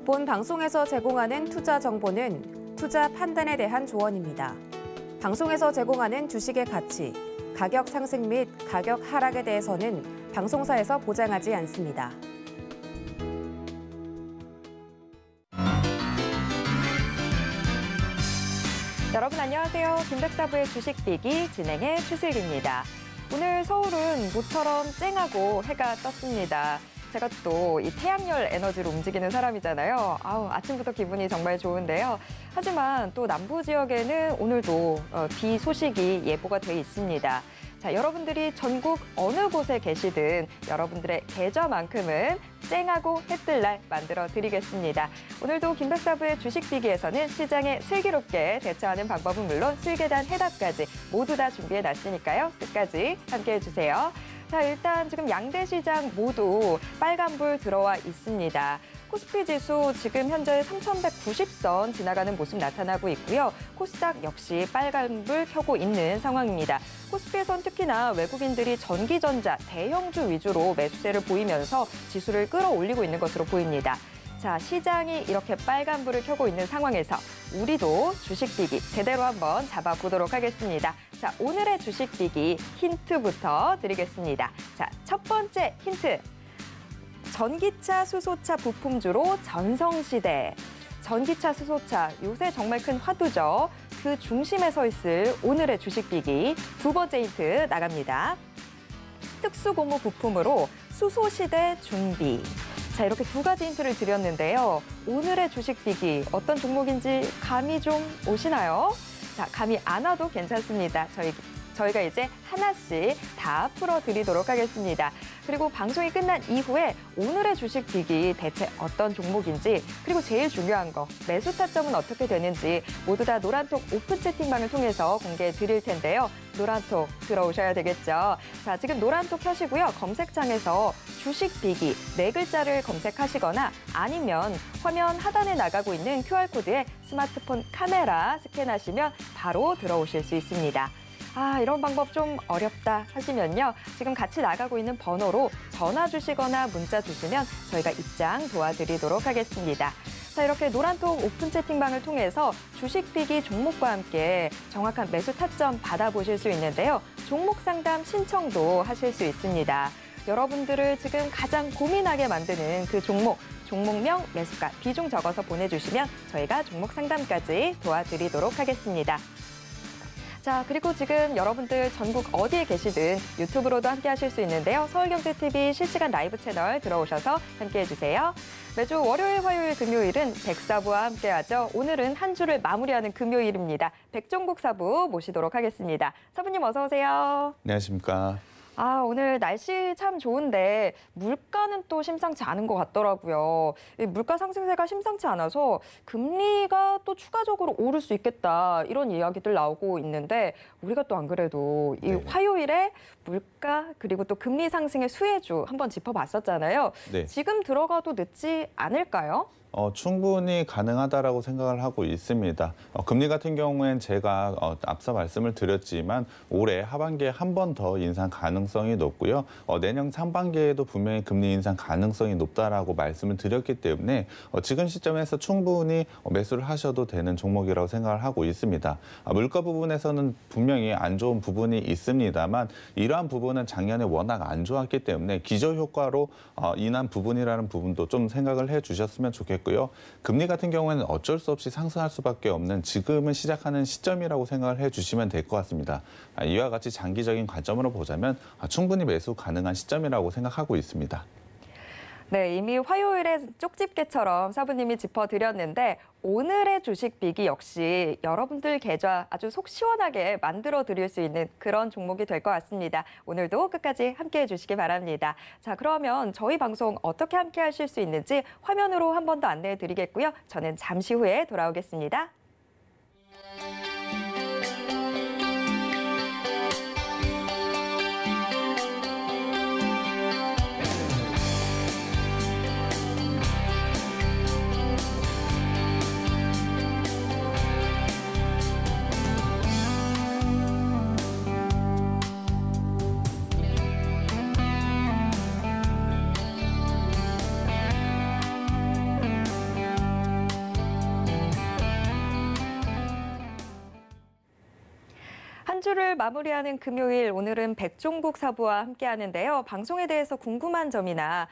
본 방송에서 제공하는 투자 정보는 투자 판단에 대한 조언입니다. 방송에서 제공하는 주식의 가치, 가격 상승 및 가격 하락에 대해서는 방송사에서 보장하지 않습니다. 여러분 안녕하세요. 김백사부의 주식비기 진행의 최슬기입니다. 오늘 서울은 모처럼 쨍하고 해가 떴습니다. 제가 또 이 태양열 에너지로 움직이는 사람이잖아요. 아침부터 기분이 정말 좋은데요. 하지만 또 남부 지역에는 오늘도 비 소식이 예보가 돼 있습니다. 자, 여러분들이 전국 어느 곳에 계시든 여러분들의 계좌만큼은 쨍하고 해뜰 날 만들어 드리겠습니다. 오늘도 김백사부의 주식비기에서는 시장에 슬기롭게 대처하는 방법은 물론 슬계단 해답까지 모두 다 준비해 놨으니까요. 끝까지 함께해 주세요. 자, 일단 지금 양대 시장 모두 빨간불 들어와 있습니다. 코스피 지수 지금 현재 3,190선 지나가는 모습 나타나고 있고요. 코스닥 역시 빨간불 켜고 있는 상황입니다. 코스피에선 특히나 외국인들이 전기전자, 대형주 위주로 매수세를 보이면서 지수를 끌어올리고 있는 것으로 보입니다. 자, 시장이 이렇게 빨간불을 켜고 있는 상황에서 우리도 주식비기 제대로 한번 잡아보도록 하겠습니다. 자, 오늘의 주식비기 힌트부터 드리겠습니다. 자, 첫 번째 힌트. 전기차, 수소차 부품주로 전성시대. 전기차, 수소차 요새 정말 큰 화두죠. 그 중심에 서 있을 오늘의 주식비기 두 번째 힌트 나갑니다. 특수고무 부품으로 수소시대 준비. 자, 이렇게 두 가지 힌트를 드렸는데요. 오늘의 주식비기 어떤 종목인지 감이 좀 오시나요? 자, 감이 안 와도 괜찮습니다. 저희가 이제 하나씩 다 풀어드리도록 하겠습니다. 그리고 방송이 끝난 이후에 오늘의 주식비기 대체 어떤 종목인지, 그리고 제일 중요한 거 매수 타점은 어떻게 되는지 모두 다 노란톡 오픈 채팅방을 통해서 공개해 드릴 텐데요. 노란톡 들어오셔야 되겠죠. 자, 지금 노란톡 켜시고요. 검색창에서 주식비기 네 글자를 검색하시거나 아니면 화면 하단에 나가고 있는 QR코드에 스마트폰 카메라 스캔하시면 바로 들어오실 수 있습니다. 이런 방법 좀 어렵다 하시면요. 지금 같이 나가고 있는 번호로 전화 주시거나 문자 주시면 저희가 입장 도와드리도록 하겠습니다. 자, 이렇게 노란톡 오픈 채팅방을 통해서 주식비기 종목과 함께 정확한 매수 타점 받아보실 수 있는데요. 종목 상담 신청도 하실 수 있습니다. 여러분들을 지금 가장 고민하게 만드는 그 종목명, 매수가, 비중 적어서 보내주시면 저희가 종목 상담까지 도와드리도록 하겠습니다. 자, 그리고 지금 여러분들 전국 어디에 계시든 유튜브로도 함께 하실 수 있는데요. 서울경제TV 실시간 라이브 채널 들어오셔서 함께 해주세요. 매주 월요일, 화요일, 금요일은 백사부와 함께하죠. 오늘은 한 주를 마무리하는 금요일입니다. 백종국 사부 모시도록 하겠습니다. 사부님 어서 오세요. 안녕하십니까. 오늘 날씨 참 좋은데 물가는 또 심상치 않은 것 같더라고요. 이 물가 상승세가 심상치 않아서 금리가 또 추가적으로 오를 수 있겠다 이런 이야기들 나오고 있는데 우리가 또 안 그래도 이 화요일에 물가 그리고 또 금리 상승의 수혜주 한번 짚어봤었잖아요. 네. 지금 들어가도 늦지 않을까요? 충분히 가능하다라고 생각을 하고 있습니다. 금리 같은 경우엔 제가 앞서 말씀을 드렸지만 올해 하반기에 한 번 더 인상 가능성이 높고요. 내년 상반기에도 분명히 금리 인상 가능성이 높다라고 말씀을 드렸기 때문에 지금 시점에서 충분히 매수를 하셔도 되는 종목이라고 생각을 하고 있습니다. 물가 부분에서는 분명히 안 좋은 부분이 있습니다만 이러한 부분은 작년에 워낙 안 좋았기 때문에 기저효과로 인한 부분이라는 부분도 좀 생각을 해주셨으면 좋겠고요. 금리 같은 경우에는 어쩔 수 없이 상승할 수밖에 없는 지금은 시작하는 시점이라고 생각을 해주시면 될 것 같습니다. 이와 같이 장기적인 관점으로 보자면 충분히 매수 가능한 시점이라고 생각하고 있습니다. 네, 이미 화요일에 쪽집게처럼 사부님이 짚어드렸는데 오늘의 주식비기 역시 여러분들 계좌 아주 속 시원하게 만들어 드릴 수 있는 그런 종목이 될 것 같습니다. 오늘도 끝까지 함께해 주시기 바랍니다. 자, 그러면 저희 방송 어떻게 함께 하실 수 있는지 화면으로 한 번 더 안내해 드리겠고요. 저는 잠시 후에 돌아오겠습니다. 주를 마무리하는 금요일, 오늘은 백종국 사부와 함께하는데요. 방송에 대해서 궁금한 점이나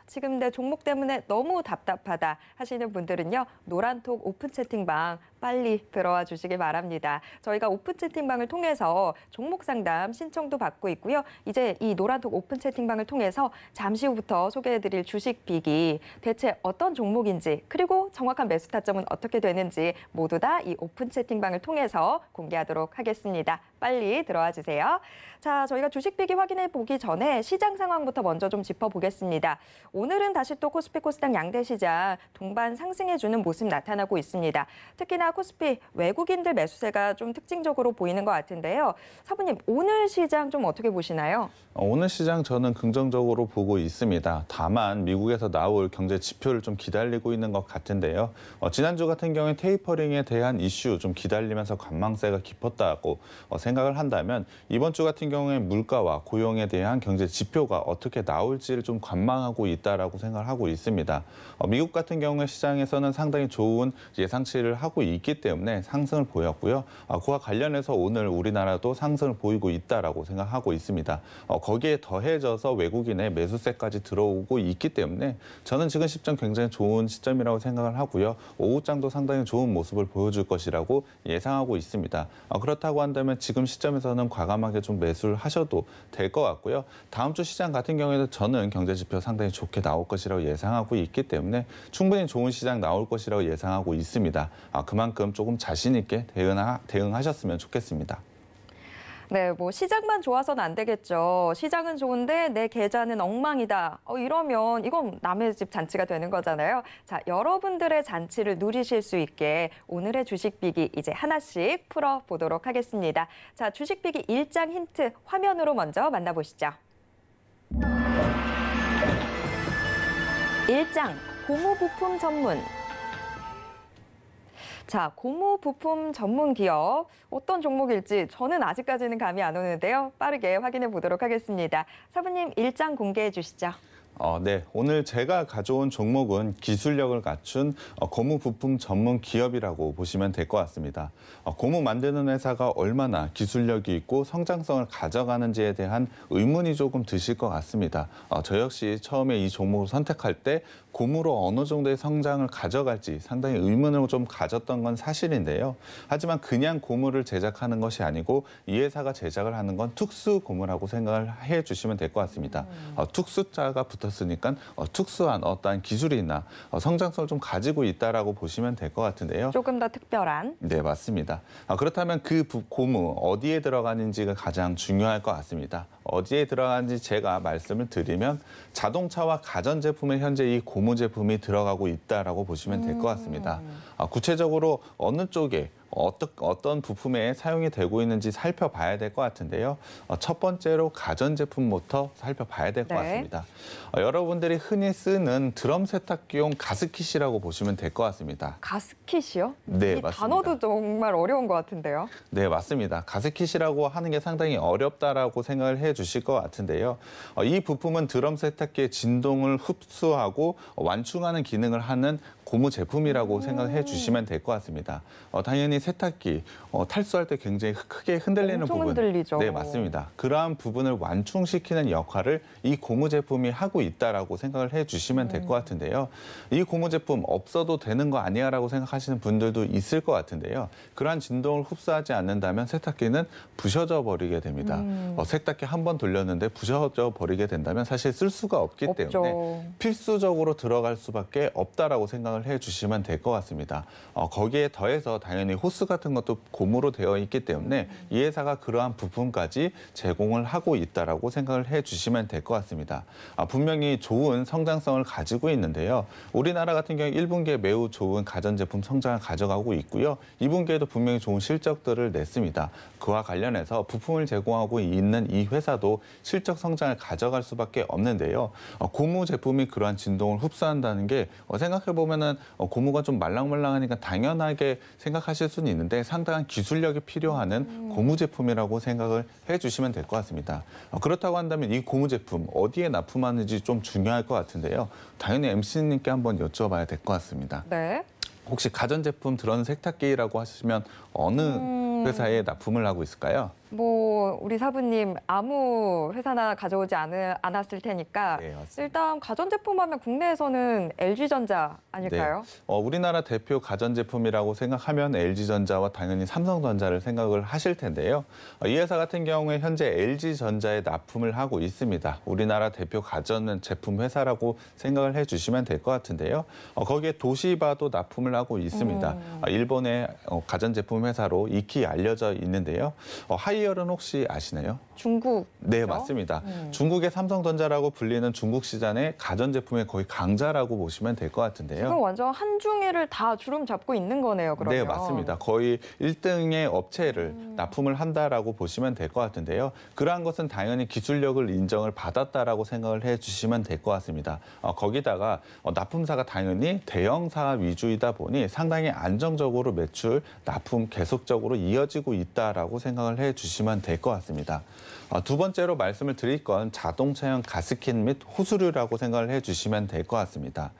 지금 내 종목 때문에 너무 답답하다 하시는 분들은요. 노란톡 오픈 채팅방 빨리 들어와 주시기 바랍니다. 저희가 오픈 채팅방을 통해서 종목 상담 신청도 받고 있고요. 이제 이 노란톡 오픈 채팅방을 통해서 잠시 후부터 소개해드릴 주식 빅이 대체 어떤 종목인지 그리고 정확한 매수 타점은 어떻게 되는지 모두 다 이 오픈 채팅방을 통해서 공개하도록 하겠습니다. 빨리 들어와 주세요. 자, 저희가 주식 빅이 확인해 보기 전에 시장 상황부터 먼저 좀 짚어보겠습니다. 오늘은 다시 또 코스피 코스닥 양대 시장 동반 상승해주는 모습 나타나고 있습니다. 특히나 코스피 외국인들 매수세가 좀 특징적으로 보이는 것 같은데요. 사부님, 오늘 시장 좀 어떻게 보시나요? 오늘 시장 저는 긍정적으로 보고 있습니다. 다만 미국에서 나올 경제 지표를 좀 기다리고 있는 것 같은데요. 지난주 같은 경우에 테이퍼링에 대한 이슈 좀 기다리면서 관망세가 깊었다고 생각을 한다면 이번 주 같은 경우에 물가와 고용에 대한 경제 지표가 어떻게 나올지를 좀 관망하고 있다라고 생각을 하고 있습니다. 미국 같은 경우에 시장에서는 상당히 좋은 예상치를 하고 있기 때문에 상승을 보였고요. 그와 관련해서 오늘 우리나라도 상승을 보이고 있다라고 생각하고 있습니다. 거기에 더해져서 외국인의 매수세까지 들어오고 있기 때문에 저는 지금 시점 굉장히 좋은 시점이라고 생각을 하고요. 오후장도 상당히 좋은 모습을 보여줄 것이라고 예상하고 있습니다. 그렇다고 한다면 지금 시점에서는 과감하게 좀 매수를 하셔도 될 것 같고요. 다음 주 시장 같은 경우에도 저는 경제 지표 상당히 좋게 나올 것이라고 예상하고 있기 때문에 충분히 좋은 시장 나올 것이라고 예상하고 있습니다. 그만큼 조금 자신 있게 대응하셨으면 좋겠습니다. 네, 뭐 시장만 좋아서는 안 되겠죠. 시장은 좋은데 내 계좌는 엉망이다. 이러면 이건 남의 집 잔치가 되는 거잖아요. 자, 여러분들의 잔치를 누리실 수 있게 오늘의 주식 빅이 이제 하나씩 풀어보도록 하겠습니다. 자, 주식 빅이 일장 힌트 화면으로 먼저 만나보시죠. 1장 고무 부품 전문. 자, 고무 부품 전문 기업 어떤 종목일지 저는 아직까지는 감이 안 오는데요. 빠르게 확인해 보도록 하겠습니다. 사부님 일장 공개해 주시죠. 네, 오늘 제가 가져온 종목은 기술력을 갖춘 고무 부품 전문 기업이라고 보시면 될 것 같습니다. 고무 만드는 회사가 얼마나 기술력이 있고 성장성을 가져가는지에 대한 의문이 조금 드실 것 같습니다. 저 역시 처음에 이 종목을 선택할 때 고무로 어느 정도의 성장을 가져갈지 상당히 의문을 좀 가졌던 건 사실인데요. 하지만 그냥 고무를 제작하는 것이 아니고 이 회사가 제작을 하는 건 특수 고무라고 생각을 해주시면 될 것 같습니다. 특수자가 붙었으니까 특수한 어떠한 기술이나 성장성을 좀 가지고 있다라고 보시면 될 것 같은데요. 조금 더 특별한. 네, 맞습니다. 그렇다면 그 고무 어디에 들어가는지가 가장 중요할 것 같습니다. 어디에 들어가는지 제가 말씀을 드리면 자동차와 가전제품에 현재 이 고무 제품이 들어가고 있다라고 보시면 될 것 같습니다. 구체적으로 어느 쪽에 어떤 부품에 사용이 되고 있는지 살펴봐야 될 것 같은데요. 첫 번째로 가전제품부터 살펴봐야 될 것 같습니다. 여러분들이 흔히 쓰는 드럼 세탁기용 가스킷이라고 보시면 될 것 같습니다. 가스킷이요? 네, 이 맞습니다. 단어도 정말 어려운 것 같은데요. 네, 맞습니다. 가스킷이라고 하는 게 상당히 어렵다라고 생각을 해 주실 것 같은데요. 이 부품은 드럼 세탁기의 진동을 흡수하고 완충하는 기능을 하는 고무 제품이라고 생각해 주시면 될 것 같습니다. 당연히 세탁기 탈수할 때 굉장히 크게 흔들리는 엄청 부분. 흔들리죠. 네, 맞습니다. 그러한 부분을 완충시키는 역할을 이 고무 제품이 하고 있다라고 생각을 해 주시면 될 것 같은데요. 이 고무 제품 없어도 되는 거 아니야라고 생각하시는 분들도 있을 것 같은데요. 그러한 진동을 흡수하지 않는다면 세탁기는 부셔져 버리게 됩니다. 세탁기 한 번 돌렸는데 부셔져 버리게 된다면 사실 쓸 수가 없기 없죠. 때문에 필수적으로 들어갈 수밖에 없다라고 생각을 해 주시면 될 것 같습니다. 거기에 더해서 당연히 호스 같은 것도 고무로 되어 있기 때문에 이 회사가 그러한 부품까지 제공을 하고 있다라고 생각을 해 주시면 될 것 같습니다. 분명히 좋은 성장성을 가지고 있는데요. 우리나라 같은 경우 1분기에 매우 좋은 가전제품 성장을 가져가고 있고요. 2분기에도 분명히 좋은 실적들을 냈습니다. 그와 관련해서 부품을 제공하고 있는 이 회사도 실적 성장을 가져갈 수밖에 없는데요. 고무 제품이 그러한 진동을 흡수한다는 게 생각해 보면은 고무가 좀 말랑말랑하니까 당연하게 생각하실 수는 있는데 상당한 기술력이 필요한 고무 제품이라고 생각을 해주시면 될 것 같습니다. 그렇다고 한다면 이 고무 제품 어디에 납품하는지 좀 중요할 것 같은데요. 당연히 MC님께 한번 여쭤봐야 될 것 같습니다. 네. 혹시 가전제품 드럼 세탁기라고 하시면 어느 회사에 납품을 하고 있을까요? 뭐 우리 사부님 아무 회사나 가져오지 않았을 테니까 네, 맞습니다. 일단 가전제품 하면 국내에서는 LG전자 아닐까요? 우리나라 대표 가전제품이라고 생각하면 LG전자와 당연히 삼성전자를 생각을 하실 텐데요. 이 회사 같은 경우에 현재 LG전자에 납품을 하고 있습니다. 우리나라 대표 가전제품 회사라고 생각을 해주시면 될 것 같은데요. 거기에 도시바도 납품을 하고 있습니다. 일본의 가전제품 회사로 익히 알려져 있는데요. 하이얼은 혹시 아시나요? 중국. 네, 맞습니다. 중국의 삼성전자라고 불리는 중국 시장의 가전제품의 거의 강자라고 보시면 될 것 같은데요. 지금 완전 한중일을 다 주름 잡고 있는 거네요, 그러면. 네, 맞습니다. 거의 1등의 업체를 납품을 한다라고 보시면 될 것 같은데요. 그러한 것은 당연히 기술력을 인정을 받았다라고 생각을 해주시면 될 것 같습니다. 거기다가 납품사가 당연히 대형사 위주이다 보니 상당히 안정적으로 매출, 납품 계속적으로 이어지고 있다라고 생각을 해주시면 될 것 같습니다. 두 번째로 말씀을 드릴 건 자동차용 가스킷 및 호스류라고 생각을 해주시면 될 것 같습니다.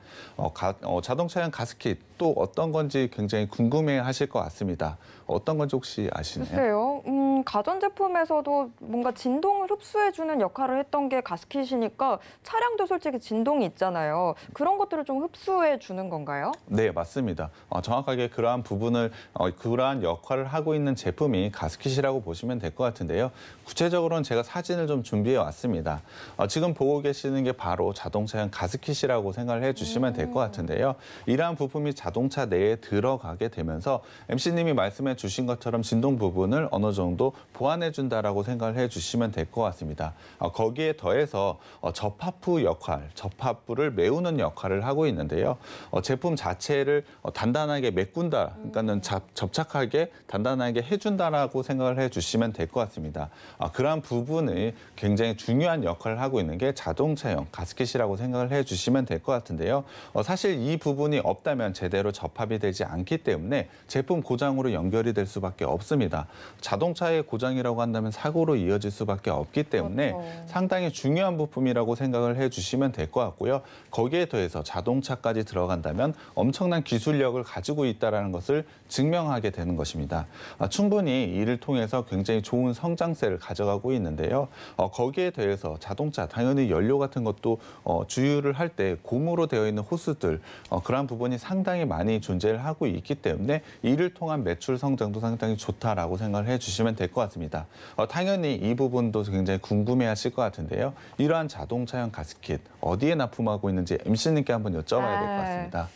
자동차용 가스킷 또 어떤 건지 굉장히 궁금해하실 것 같습니다. 어떤 건지 혹시 아시나요? 글쎄요. 가전제품에서도 뭔가 진동을 흡수해주는 역할을 했던 게 가스킷이니까 차량도 솔직히 진동이 있잖아요. 그런 것들을 좀 흡수해주는 건가요? 네, 맞습니다. 정확하게 그러한 부분을, 그러한 역할을 하고 있는 제품이 가스킷이라고 보시면 될 것 같은데요. 구체적으로는 제가 사진을 좀 준비해 왔습니다. 지금 보고 계시는 게 바로 자동차용 가스킷이라고 생각을 해주시면 될 것 같은데요. 이러한 부품이 자동차 내에 들어가게 되면서 MC님이 말씀해 주신 것처럼 진동 부분을 어느 정도 보완해 준다라고 생각을 해주시면 될 것 같습니다. 거기에 더해서 접합부 역할, 접합부를 메우는 역할을 하고 있는데요. 제품 자체를 단단하게 메꾼다, 그러니까는 접착하게 단단하게 해준다라고 생각을 해주시면 될 것 같습니다. 그러한 부분이 굉장히 중요한 역할을 하고 있는 게 자동차용 가스킷이라고 생각을 해주시면 될 것 같은데요. 사실 이 부분이 없다면 제대로 접합이 되지 않기 때문에 제품 고장으로 연결이 될 수밖에 없습니다. 자동차의 고장이라고 한다면 사고로 이어질 수밖에 없기 때문에 그렇죠. 상당히 중요한 부품이라고 생각을 해주시면 될 것 같고요. 거기에 더해서 자동차까지 들어간다면 엄청난 기술력을 가지고 있다는 것을 증명하게 되는 것입니다. 충분히 이를 통해서 굉장히 좋은 성장세를 가져가고 있는데요. 거기에 더해서 자동차, 당연히 연료 같은 것도 주유를 할 때 고무로 되어 있는 호스들, 그러한 부분이 상당히 많이 존재를 하고 있기 때문에 이를 통한 매출 성장도 상당히 좋다라고 생각을 해주시면 될 것 같습니다. 당연히 이 부분도 굉장히 궁금해하실 것 같은데요. 이러한 자동차용 가스킷 어디에 납품하고 있는지 MC님께 한번 여쭤봐야 될 것 같습니다.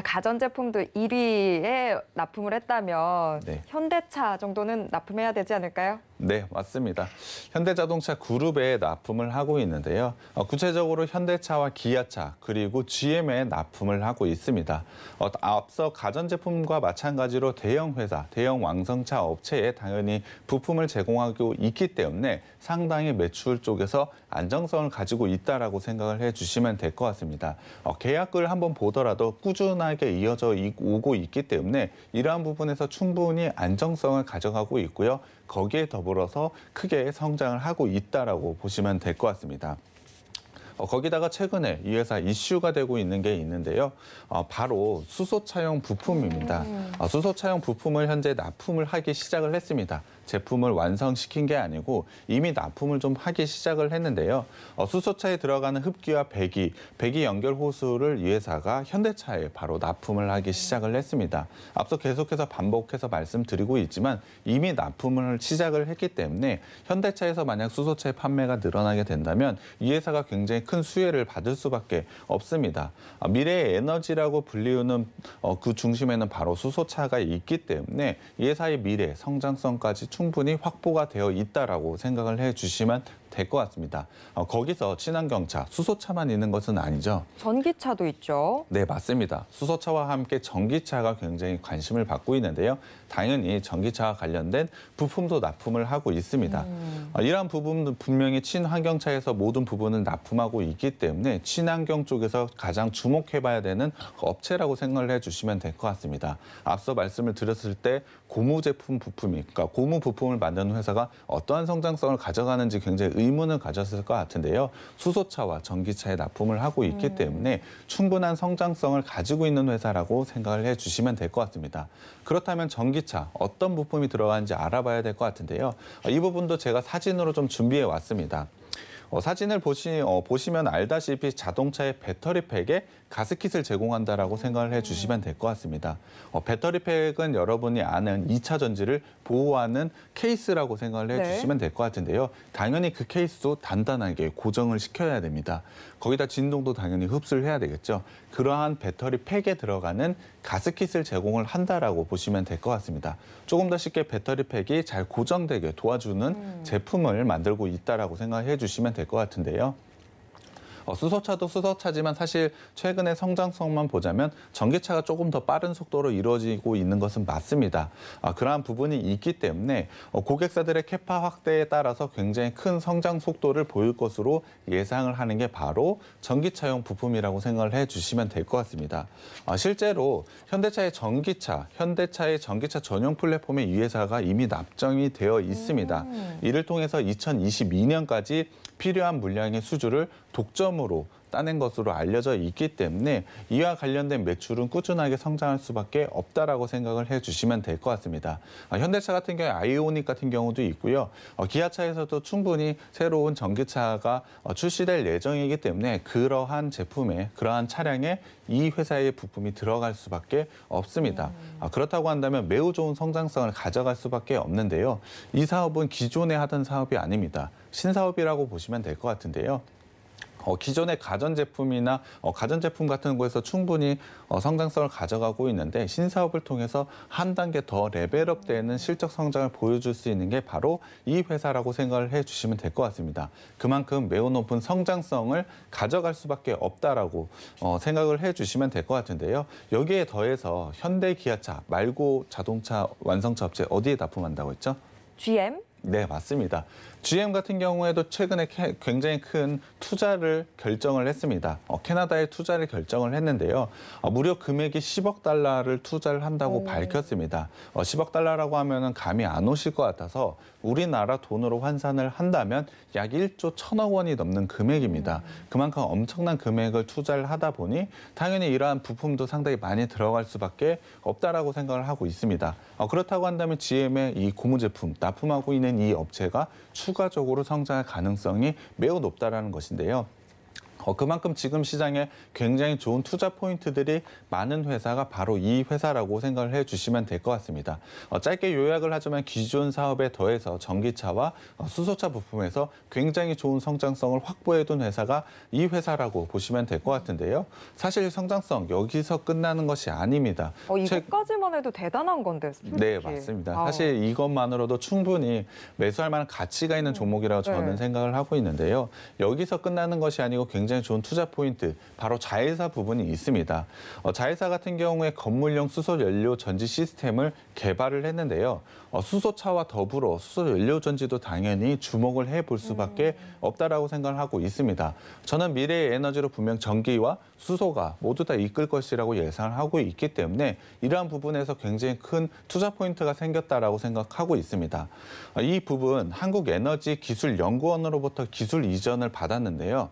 가전제품도 1위에 납품을 했다면 네. 현대차 정도는 납품해야 되지 않을까요? 네, 맞습니다. 현대자동차 그룹에 납품을 하고 있는데요. 구체적으로 현대차와 기아차 그리고 GM에 납품을 하고 있습니다. 앞서 가전제품과 마찬가지로 대형 회사, 대형 완성차 업체에 당연히 부품을 제공하고 있기 때문에 상당히 매출 쪽에서 안정성을 가지고 있다라고 생각을 해주시면 될 것 같습니다. 계약을 한번 보더라도 꾸준하게 이어져 오고 있기 때문에 이러한 부분에서 충분히 안정성을 가져가고 있고요. 거기에 더불어서 크게 성장을 하고 있다라고 보시면 될 것 같습니다. 거기다가 최근에 이 회사 이슈가 되고 있는 게 있는데요. 바로 수소차용 부품입니다. 수소차용 부품을 현재 납품을 하기 시작을 했습니다. 제품을 완성시킨 게 아니고 이미 납품을 좀 하기 시작을 했는데요. 수소차에 들어가는 흡기와 배기 연결 호스를 이 회사가 현대차에 바로 납품을 하기 시작을 했습니다. 앞서 계속해서 반복해서 말씀드리고 있지만 이미 납품을 시작을 했기 때문에 현대차에서 만약 수소차의 판매가 늘어나게 된다면 이 회사가 굉장히 큰 수혜를 받을 수밖에 없습니다. 미래의 에너지라고 불리우는 그 중심에는 바로 수소차가 있기 때문에 이 회사의 미래 성장성까지 충분히 확보가 되어 있다라고 생각을 해주시면 될 것 같습니다. 거기서 친환경차, 수소차만 있는 것은 아니죠. 전기차도 있죠. 네, 맞습니다. 수소차와 함께 전기차가 굉장히 관심을 받고 있는데요. 당연히 전기차와 관련된 부품도 납품을 하고 있습니다. 이러한 부분도 분명히 친환경차에서 모든 부분을 납품하고 있기 때문에 친환경 쪽에서 가장 주목해봐야 되는 업체라고 생각을 해주시면 될 것 같습니다. 앞서 말씀을 드렸을 때 고무 제품 부품이, 그러니까 고무 부품을 만드는 회사가 어떠한 성장성을 가져가는지 굉장히 의문을 가졌을 것 같은데요. 수소차와 전기차에 납품을 하고 있기 때문에 충분한 성장성을 가지고 있는 회사라고 생각을 해주시면 될 것 같습니다. 그렇다면 전기차 어떤 부품이 들어가는지 알아봐야 될 것 같은데요. 이 부분도 제가 사진으로 좀 준비해 왔습니다. 사진을 보시면 알다시피 자동차의 배터리팩에 가스킷을 제공한다라고 생각을 해주시면 될 것 같습니다. 배터리팩은 여러분이 아는 2차 전지를 보호하는 케이스라고 생각을 해주시면 될 것 같은데요. 당연히 그 케이스도 단단하게 고정을 시켜야 됩니다. 거기다 진동도 당연히 흡수를 해야 되겠죠. 그러한 배터리팩에 들어가는 가스킷을 제공을 한다라고 보시면 될 것 같습니다. 조금 더 쉽게 배터리팩이 잘 고정되게 도와주는 제품을 만들고 있다라고 생각해 주시면 될 것 같은데요. 수소차도 수소차지만 사실 최근의 성장성만 보자면 전기차가 조금 더 빠른 속도로 이루어지고 있는 것은 맞습니다. 그러한 부분이 있기 때문에 고객사들의 캐파 확대에 따라서 굉장히 큰 성장 속도를 보일 것으로 예상을 하는 게 바로 전기차용 부품이라고 생각을 해주시면 될 것 같습니다. 실제로 현대차의 전기차 전용 플랫폼에 이 회사가 이미 납정이 되어 있습니다. 이를 통해서 2022년까지 필요한 물량의 수주를 독점으로 따낸 것으로 알려져 있기 때문에 이와 관련된 매출은 꾸준하게 성장할 수밖에 없다라고 생각을 해주시면 될 것 같습니다. 현대차 같은 경우에 아이오닉 같은 경우도 있고요. 기아차에서도 충분히 새로운 전기차가 출시될 예정이기 때문에 그러한 차량에 이 회사의 부품이 들어갈 수밖에 없습니다. 그렇다고 한다면 매우 좋은 성장성을 가져갈 수밖에 없는데요. 이 사업은 기존에 하던 사업이 아닙니다. 신사업이라고 보시면 될 것 같은데요. 기존의 가전제품이나 가전제품 같은 곳에서 충분히 성장성을 가져가고 있는데 신사업을 통해서 한 단계 더 레벨업되는 실적 성장을 보여줄 수 있는 게 바로 이 회사라고 생각을 해주시면 될 것 같습니다. 그만큼 매우 높은 성장성을 가져갈 수밖에 없다라고 생각을 해주시면 될 것 같은데요. 여기에 더해서 현대 기아차 말고 자동차 완성차 업체 어디에 납품한다고 했죠? GM? 네, 맞습니다. GM 같은 경우에도 최근에 굉장히 큰 투자를 결정을 했습니다. 캐나다에 투자를 결정을 했는데요. 무려 금액이 10억 달러를 투자를 한다고 밝혔습니다. 10억 달러라고 하면 감이 안 오실 것 같아서 우리나라 돈으로 환산을 한다면 약 1조 1천억 원이 넘는 금액입니다. 그만큼 엄청난 금액을 투자를 하다 보니 당연히 이러한 부품도 상당히 많이 들어갈 수밖에 없다라고 생각을 하고 있습니다. 그렇다고 한다면 GM의 이 고무 제품 납품하고 있는 이 업체가 추가적으로 성장할 가능성이 매우 높다라는 것인데요. 그만큼 지금 시장에 굉장히 좋은 투자 포인트들이 많은 회사가 바로 이 회사라고 생각을 해주시면 될 것 같습니다. 짧게 요약을 하자면 기존 사업에 더해서 전기차와 수소차 부품에서 굉장히 좋은 성장성을 확보해둔 회사가 이 회사라고 보시면 될 것 같은데요. 사실 성장성 여기서 끝나는 것이 아닙니다. 이것까지만 해도 대단한 건데. 솔직히. 네, 맞습니다. 사실 이것만으로도 충분히 매수할 만한 가치가 있는 종목이라고 저는 생각을 하고 있는데요. 여기서 끝나는 것이 아니고 굉장히 좋은 투자 포인트, 바로 자회사 부분이 있습니다. 자회사 같은 경우에 건물용 수소 연료 전지 시스템을 개발을 했는데요. 수소차와 더불어 수소 연료 전지도 당연히 주목을 해볼 수밖에 없다라고 생각을 하고 있습니다. 저는 미래의 에너지로 분명 전기와 수소가 모두 다 이끌 것이라고 예상을 하고 있기 때문에 이러한 부분에서 굉장히 큰 투자 포인트가 생겼다라고 생각하고 있습니다. 이 부분 한국에너지기술연구원으로부터 기술 이전을 받았는데요.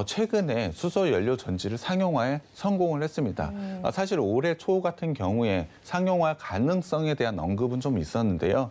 최근에 수소 연료 전지를 상용화에 성공을 했습니다. 사실 올해 초 같은 경우에 상용화 가능성에 대한 언급은 좀 있었는데요.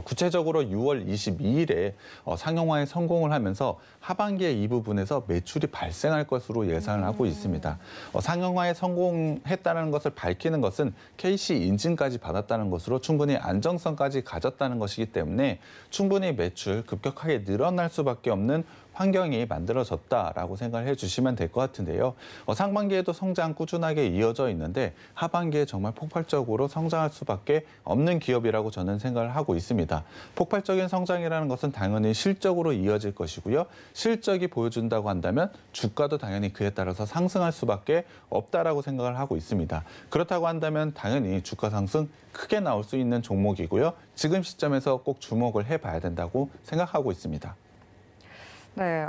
구체적으로 6월 22일에 상용화에 성공을 하면서 하반기에 이 부분에서 매출이 발생할 것으로 예상을 하고 있습니다. 상용화에 성공했다는 것을 밝히는 것은 KC 인증까지 받았다는 것으로 충분히 안정성까지 가졌다는 것이기 때문에 충분히 매출 급격하게 늘어날 수밖에 없는 환경이 만들어졌다라고 생각을 해주시면 될 것 같은데요. 상반기에도 성장 꾸준하게 이어져 있는데 하반기에 정말 폭발적으로 성장할 수밖에 없는 기업이라고 저는 생각을 하고 있습니다. 폭발적인 성장이라는 것은 당연히 실적으로 이어질 것이고요. 실적이 보여준다고 한다면 주가도 당연히 그에 따라서 상승할 수밖에 없다라고 생각을 하고 있습니다. 그렇다고 한다면 당연히 주가 상승 크게 나올 수 있는 종목이고요. 지금 시점에서 꼭 주목을 해봐야 된다고 생각하고 있습니다. 네,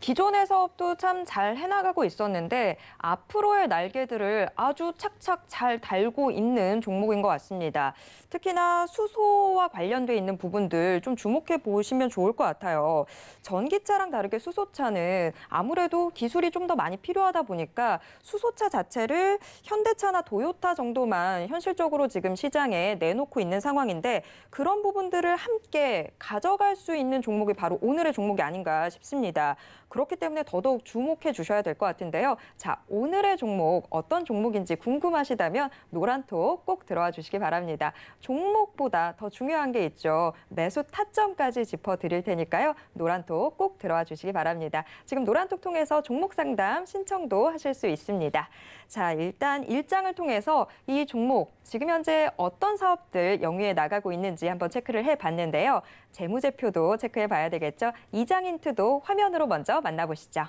기존의 사업도 참 잘 해나가고 있었는데 앞으로의 날개들을 아주 착착 잘 달고 있는 종목인 것 같습니다. 특히나 수소와 관련돼 있는 부분들 좀 주목해 보시면 좋을 것 같아요. 전기차랑 다르게 수소차는 아무래도 기술이 좀 더 많이 필요하다 보니까 수소차 자체를 현대차나 도요타 정도만 현실적으로 지금 시장에 내놓고 있는 상황인데 그런 부분들을 함께 가져갈 수 있는 종목이 바로 오늘의 종목이 아닌가 싶습니다. 그렇기 때문에 더더욱 주목해 주셔야 될 것 같은데요. 자, 오늘의 종목 어떤 종목인지 궁금하시다면 노란톡 꼭 들어와 주시기 바랍니다. 종목보다 더 중요한 게 있죠. 매수 타점까지 짚어드릴 테니까요. 노란톡 꼭 들어와 주시기 바랍니다. 지금 노란톡 통해서 종목 상담 신청도 하실 수 있습니다. 자, 일단 일장을 통해서 이 종목 지금 현재 어떤 사업들 영위에 나가고 있는지 한번 체크를 해봤는데요. 재무제표도 체크해 봐야 되겠죠. 이장 힌트도 화면으로 먼저 만나보시죠.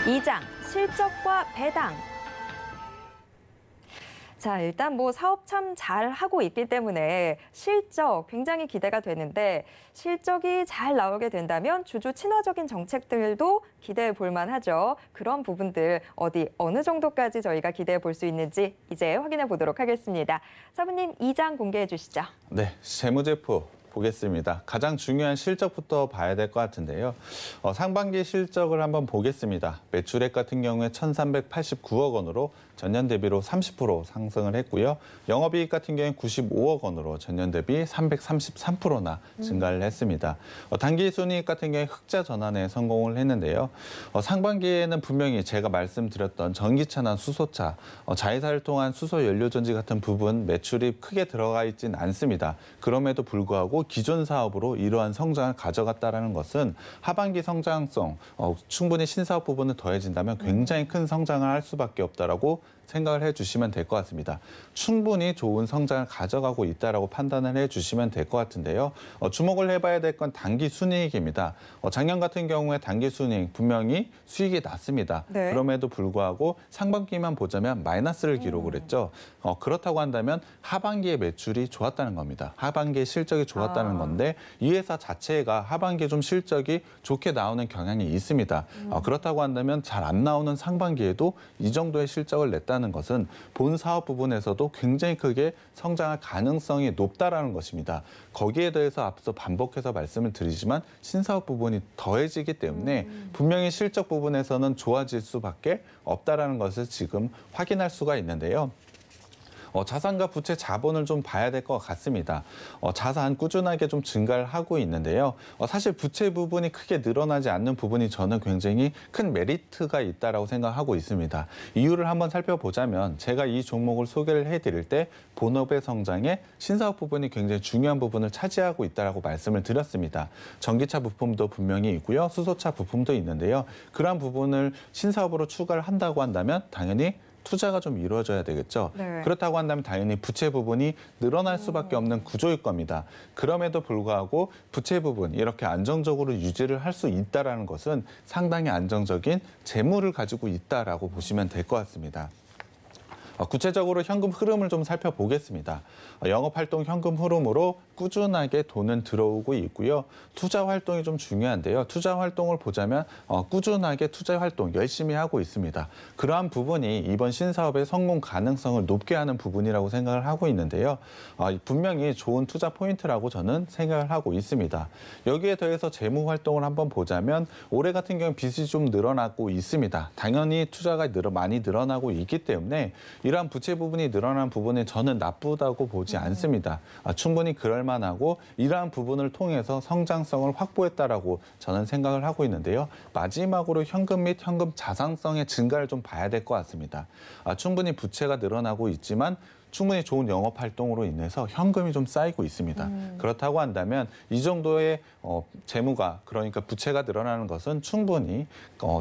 2장, 실적과 배당. 자, 일단 사업 참 잘 하고 있기 때문에 실적 굉장히 기대가 되는데 실적이 잘 나오게 된다면 주주 친화적인 정책들도 기대해 볼 만하죠. 그런 부분들 어느 정도까지 저희가 기대해 볼 수 있는지 이제 확인해 보도록 하겠습니다. 사부님 2장 공개해 주시죠. 네, 재무제표 보겠습니다. 가장 중요한 실적부터 봐야 될 것 같은데요. 상반기 실적을 한번 보겠습니다. 매출액 같은 경우에 1,389억 원으로 전년 대비로 30% 상승을 했고요. 영업이익 같은 경우에 95억 원으로 전년 대비 333%나 증가를 했습니다. 당기순이익 같은 경우에 흑자 전환에 성공을 했는데요. 상반기에는 분명히 제가 말씀드렸던 전기차나 수소차, 자회사를 통한 수소 연료전지 같은 부분 매출이 크게 들어가 있진 않습니다. 그럼에도 불구하고 기존 사업으로 이러한 성장을 가져갔다는 것은 하반기 성장성, 충분히 신사업 부분을 더해진다면 굉장히 큰 성장을 할 수밖에 없다라고 생각을 해주시면 될 것 같습니다. 충분히 좋은 성장을 가져가고 있다라고 판단을 해주시면 될 것 같은데요. 주목을 해봐야 될 건 단기 순이익입니다. 작년 같은 경우에 단기 순이익 분명히 수익이 났습니다. 네. 그럼에도 불구하고 상반기만 보자면 마이너스를 기록을 했죠. 그렇다고 한다면 하반기에 매출이 좋았다는 겁니다. 하반기에 실적이 좋았다는 건데 이 회사 자체가 하반기에 좀 실적이 좋게 나오는 경향이 있습니다. 그렇다고 한다면 잘 안 나오는 상반기에도 이 정도의 실적을 냈다는 것은 본 사업 부분에서도 굉장히 크게 성장할 가능성이 높다라는 것입니다. 거기에 대해서 앞서 반복해서 말씀을 드리지만 신사업 부분이 더해지기 때문에 분명히 실적 부분에서는 좋아질 수밖에 없다라는 것을 지금 확인할 수가 있는데요. 자산과 부채 자본을 좀 봐야 될 것 같습니다. 자산 꾸준하게 좀 증가를 하고 있는데요. 사실 부채 부분이 크게 늘어나지 않는 부분이 저는 굉장히 큰 메리트가 있다라고 생각하고 있습니다. 이유를 한번 살펴보자면 제가 이 종목을 소개를 해드릴 때 본업의 성장에 신사업 부분이 굉장히 중요한 부분을 차지하고 있다라고 말씀을 드렸습니다. 전기차 부품도 분명히 있고요. 수소차 부품도 있는데요. 그러한 부분을 신사업으로 추가를 한다고 한다면 당연히 투자가 좀 이루어져야 되겠죠. 네. 그렇다고 한다면 당연히 부채 부분이 늘어날 수밖에 없는 구조일 겁니다. 그럼에도 불구하고 부채 부분 이렇게 안정적으로 유지를 할 수 있다는 것은 상당히 안정적인 재물을 가지고 있다라고 보시면 될 것 같습니다. 구체적으로 현금 흐름을 좀 살펴보겠습니다. 영업활동 현금 흐름으로 꾸준하게 돈은 들어오고 있고요. 투자 활동이 좀 중요한데요. 투자 활동을 보자면 꾸준하게 투자 활동 열심히 하고 있습니다. 그러한 부분이 이번 신사업의 성공 가능성을 높게 하는 부분이라고 생각을 하고 있는데요. 분명히 좋은 투자 포인트라고 저는 생각을 하고 있습니다. 여기에 더해서 재무 활동을 한번 보자면 올해 같은 경우는 빚이 좀 늘어나고 있습니다. 당연히 투자가 많이 늘어나고 있기 때문에 이러한 부채 부분이 늘어난 부분은 저는 나쁘다고 보지 않습니다. 충분히 그럴 만하고 이러한 부분을 통해서 성장성을 확보했다라고 저는 생각을 하고 있는데요. 마지막으로 현금 및 현금 자산성의 증가를 좀 봐야 될 것 같습니다. 충분히 부채가 늘어나고 있지만 충분히 좋은 영업 활동으로 인해서 현금이 좀 쌓이고 있습니다. 그렇다고 한다면 이 정도의 재무가 그러니까 부채가 늘어나는 것은 충분히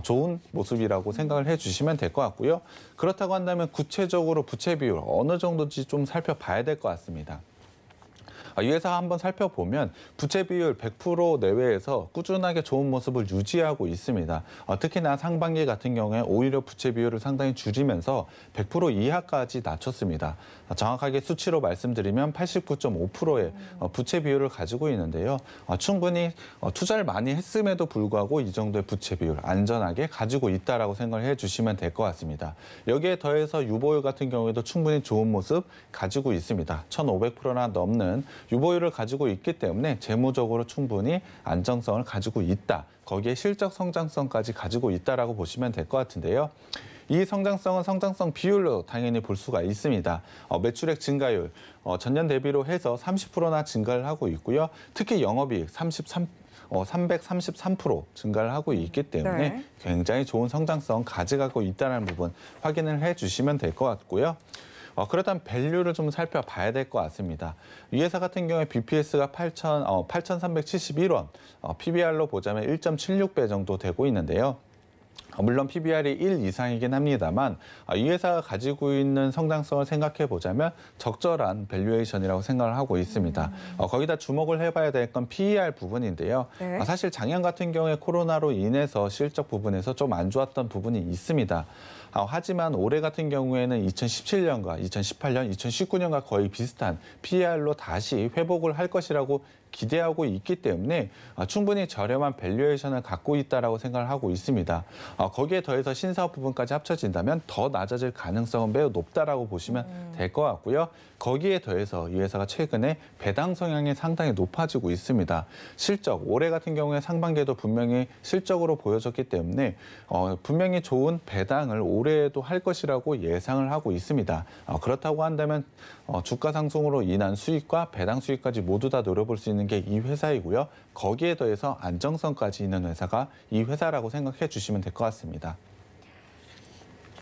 좋은 모습이라고 생각을 해주시면 될 것 같고요. 그렇다고 한다면 구체적으로 부채 비율 어느 정도인지 좀 살펴봐야 될 것 같습니다. 이 회사 한번 살펴보면 부채 비율 100% 내외에서 꾸준하게 좋은 모습을 유지하고 있습니다. 특히나 상반기 같은 경우에 오히려 부채 비율을 상당히 줄이면서 100% 이하까지 낮췄습니다. 정확하게 수치로 말씀드리면 89.5%의 부채 비율을 가지고 있는데요. 충분히 투자를 많이 했음에도 불구하고 이 정도의 부채 비율 안전하게 가지고 있다라고 생각을 해주시면 될 것 같습니다. 여기에 더해서 유보율 같은 경우에도 충분히 좋은 모습 가지고 있습니다. 1,500%나 넘는 유보율을 가지고 있기 때문에 재무적으로 충분히 안정성을 가지고 있다. 거기에 실적 성장성까지 가지고 있다라고 보시면 될 것 같은데요. 이 성장성은 성장성 비율로 당연히 볼 수가 있습니다. 매출액 증가율 전년 대비로 해서 30%나 증가를 하고 있고요. 특히 영업이익 333% 증가를 하고 있기 때문에 네. 굉장히 좋은 성장성 가져가고 있다는 부분 확인을 해주시면 될 것 같고요. 그렇다면 밸류를 좀 살펴봐야 될 것 같습니다. 이 회사 같은 경우에 BPS가 8,371원, PBR로 보자면 1.76배 정도 되고 있는데요. 물론 PBR이 1 이상이긴 합니다만 이 회사가 가지고 있는 성장성을 생각해 보자면 적절한 밸류에이션이라고 생각을 하고 있습니다. 거기다 주목을 해봐야 될 건 PER 부분인데요. 네. 사실 작년 같은 경우에 코로나로 인해서 실적 부분에서 좀 안 좋았던 부분이 있습니다. 하지만 올해 같은 경우에는 2017년과 2018년, 2019년과 거의 비슷한 PER로 다시 회복을 할 것이라고 기대하고 있기 때문에 충분히 저렴한 밸류에이션을 갖고 있다라고 생각을 하고 있습니다. 거기에 더해서 신사업 부분까지 합쳐진다면 더 낮아질 가능성은 매우 높다라고 보시면 될 것 같고요. 거기에 더해서 이 회사가 최근에 배당 성향이 상당히 높아지고 있습니다. 실적, 올해 같은 경우에 상반기에도 분명히 실적으로 보여졌기 때문에 분명히 좋은 배당을 올해에도 할 것이라고 예상을 하고 있습니다. 그렇다고 한다면 주가 상승으로 인한 수익과 배당 수익까지 모두 다 노려볼 수 있는 게 이 회사이고요. 거기에 더해서 안정성까지 있는 회사가 이 회사라고 생각해 주시면 될 것 같습니다.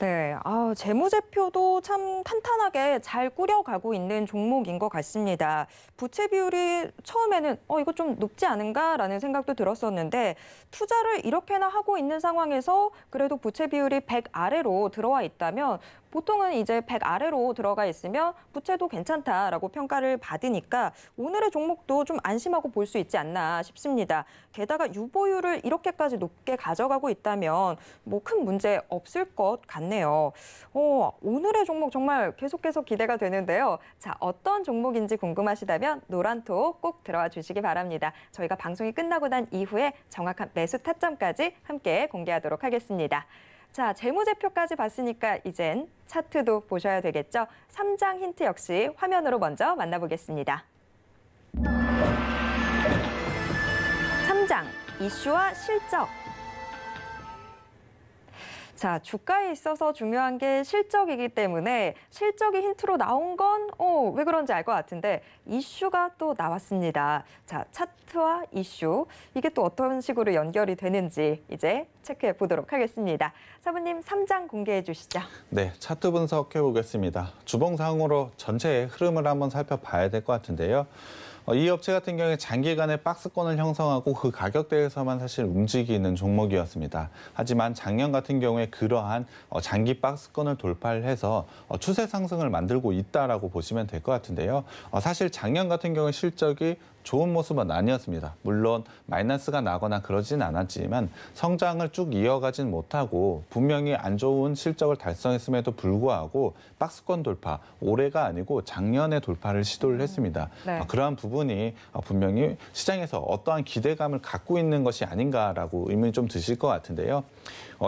네, 재무제표도 참 탄탄하게 잘 꾸려가고 있는 종목인 것 같습니다. 부채 비율이 처음에는 이거 좀 높지 않은가라는 생각도 들었었는데 투자를 이렇게나 하고 있는 상황에서 그래도 부채 비율이 100 아래로 들어와 있다면 보통은 이제 100 아래로 들어가 있으면 부채도 괜찮다라고 평가를 받으니까 오늘의 종목도 좀 안심하고 볼 수 있지 않나 싶습니다. 게다가 유보율을 이렇게까지 높게 가져가고 있다면 뭐 큰 문제 없을 것 같네요. 오늘의 종목 정말 계속해서 기대가 되는데요. 자, 어떤 종목인지 궁금하시다면 노란톡 꼭 들어와 주시기 바랍니다. 저희가 방송이 끝나고 난 이후에 정확한 매수 타점까지 함께 공개하도록 하겠습니다. 자, 재무제표까지 봤으니까 이젠 차트도 보셔야 되겠죠? 3장 힌트 역시 화면으로 먼저 만나보겠습니다. 3장, 이슈와 실적. 자, 주가에 있어서 중요한 게 실적이기 때문에 실적이 힌트로 나온 건 왜 그런지 알 것 같은데 이슈가 또 나왔습니다. 자, 차트와 이슈, 이게 또 어떤 식으로 연결이 되는지 이제 체크해 보도록 하겠습니다. 사부님 3장 공개해 주시죠. 네, 차트 분석해 보겠습니다. 주봉상으로 전체의 흐름을 한번 살펴봐야 될 것 같은데요. 이 업체 같은 경우에 장기간의 박스권을 형성하고 그 가격대에서만 사실 움직이는 종목이었습니다. 하지만 작년 같은 경우에 그러한 장기 박스권을 돌파를 해서 추세 상승을 만들고 있다라고 보시면 될 것 같은데요. 사실 작년 같은 경우에 실적이 좋은 모습은 아니었습니다. 물론 마이너스가 나거나 그러진 않았지만 성장을 쭉 이어가진 못하고 분명히 안 좋은 실적을 달성했음에도 불구하고 박스권 돌파, 올해가 아니고 작년에 돌파를 시도를 했습니다. 네. 그러한 부분이 분명히 시장에서 어떠한 기대감을 갖고 있는 것이 아닌가라고 의문이 좀 드실 것 같은데요.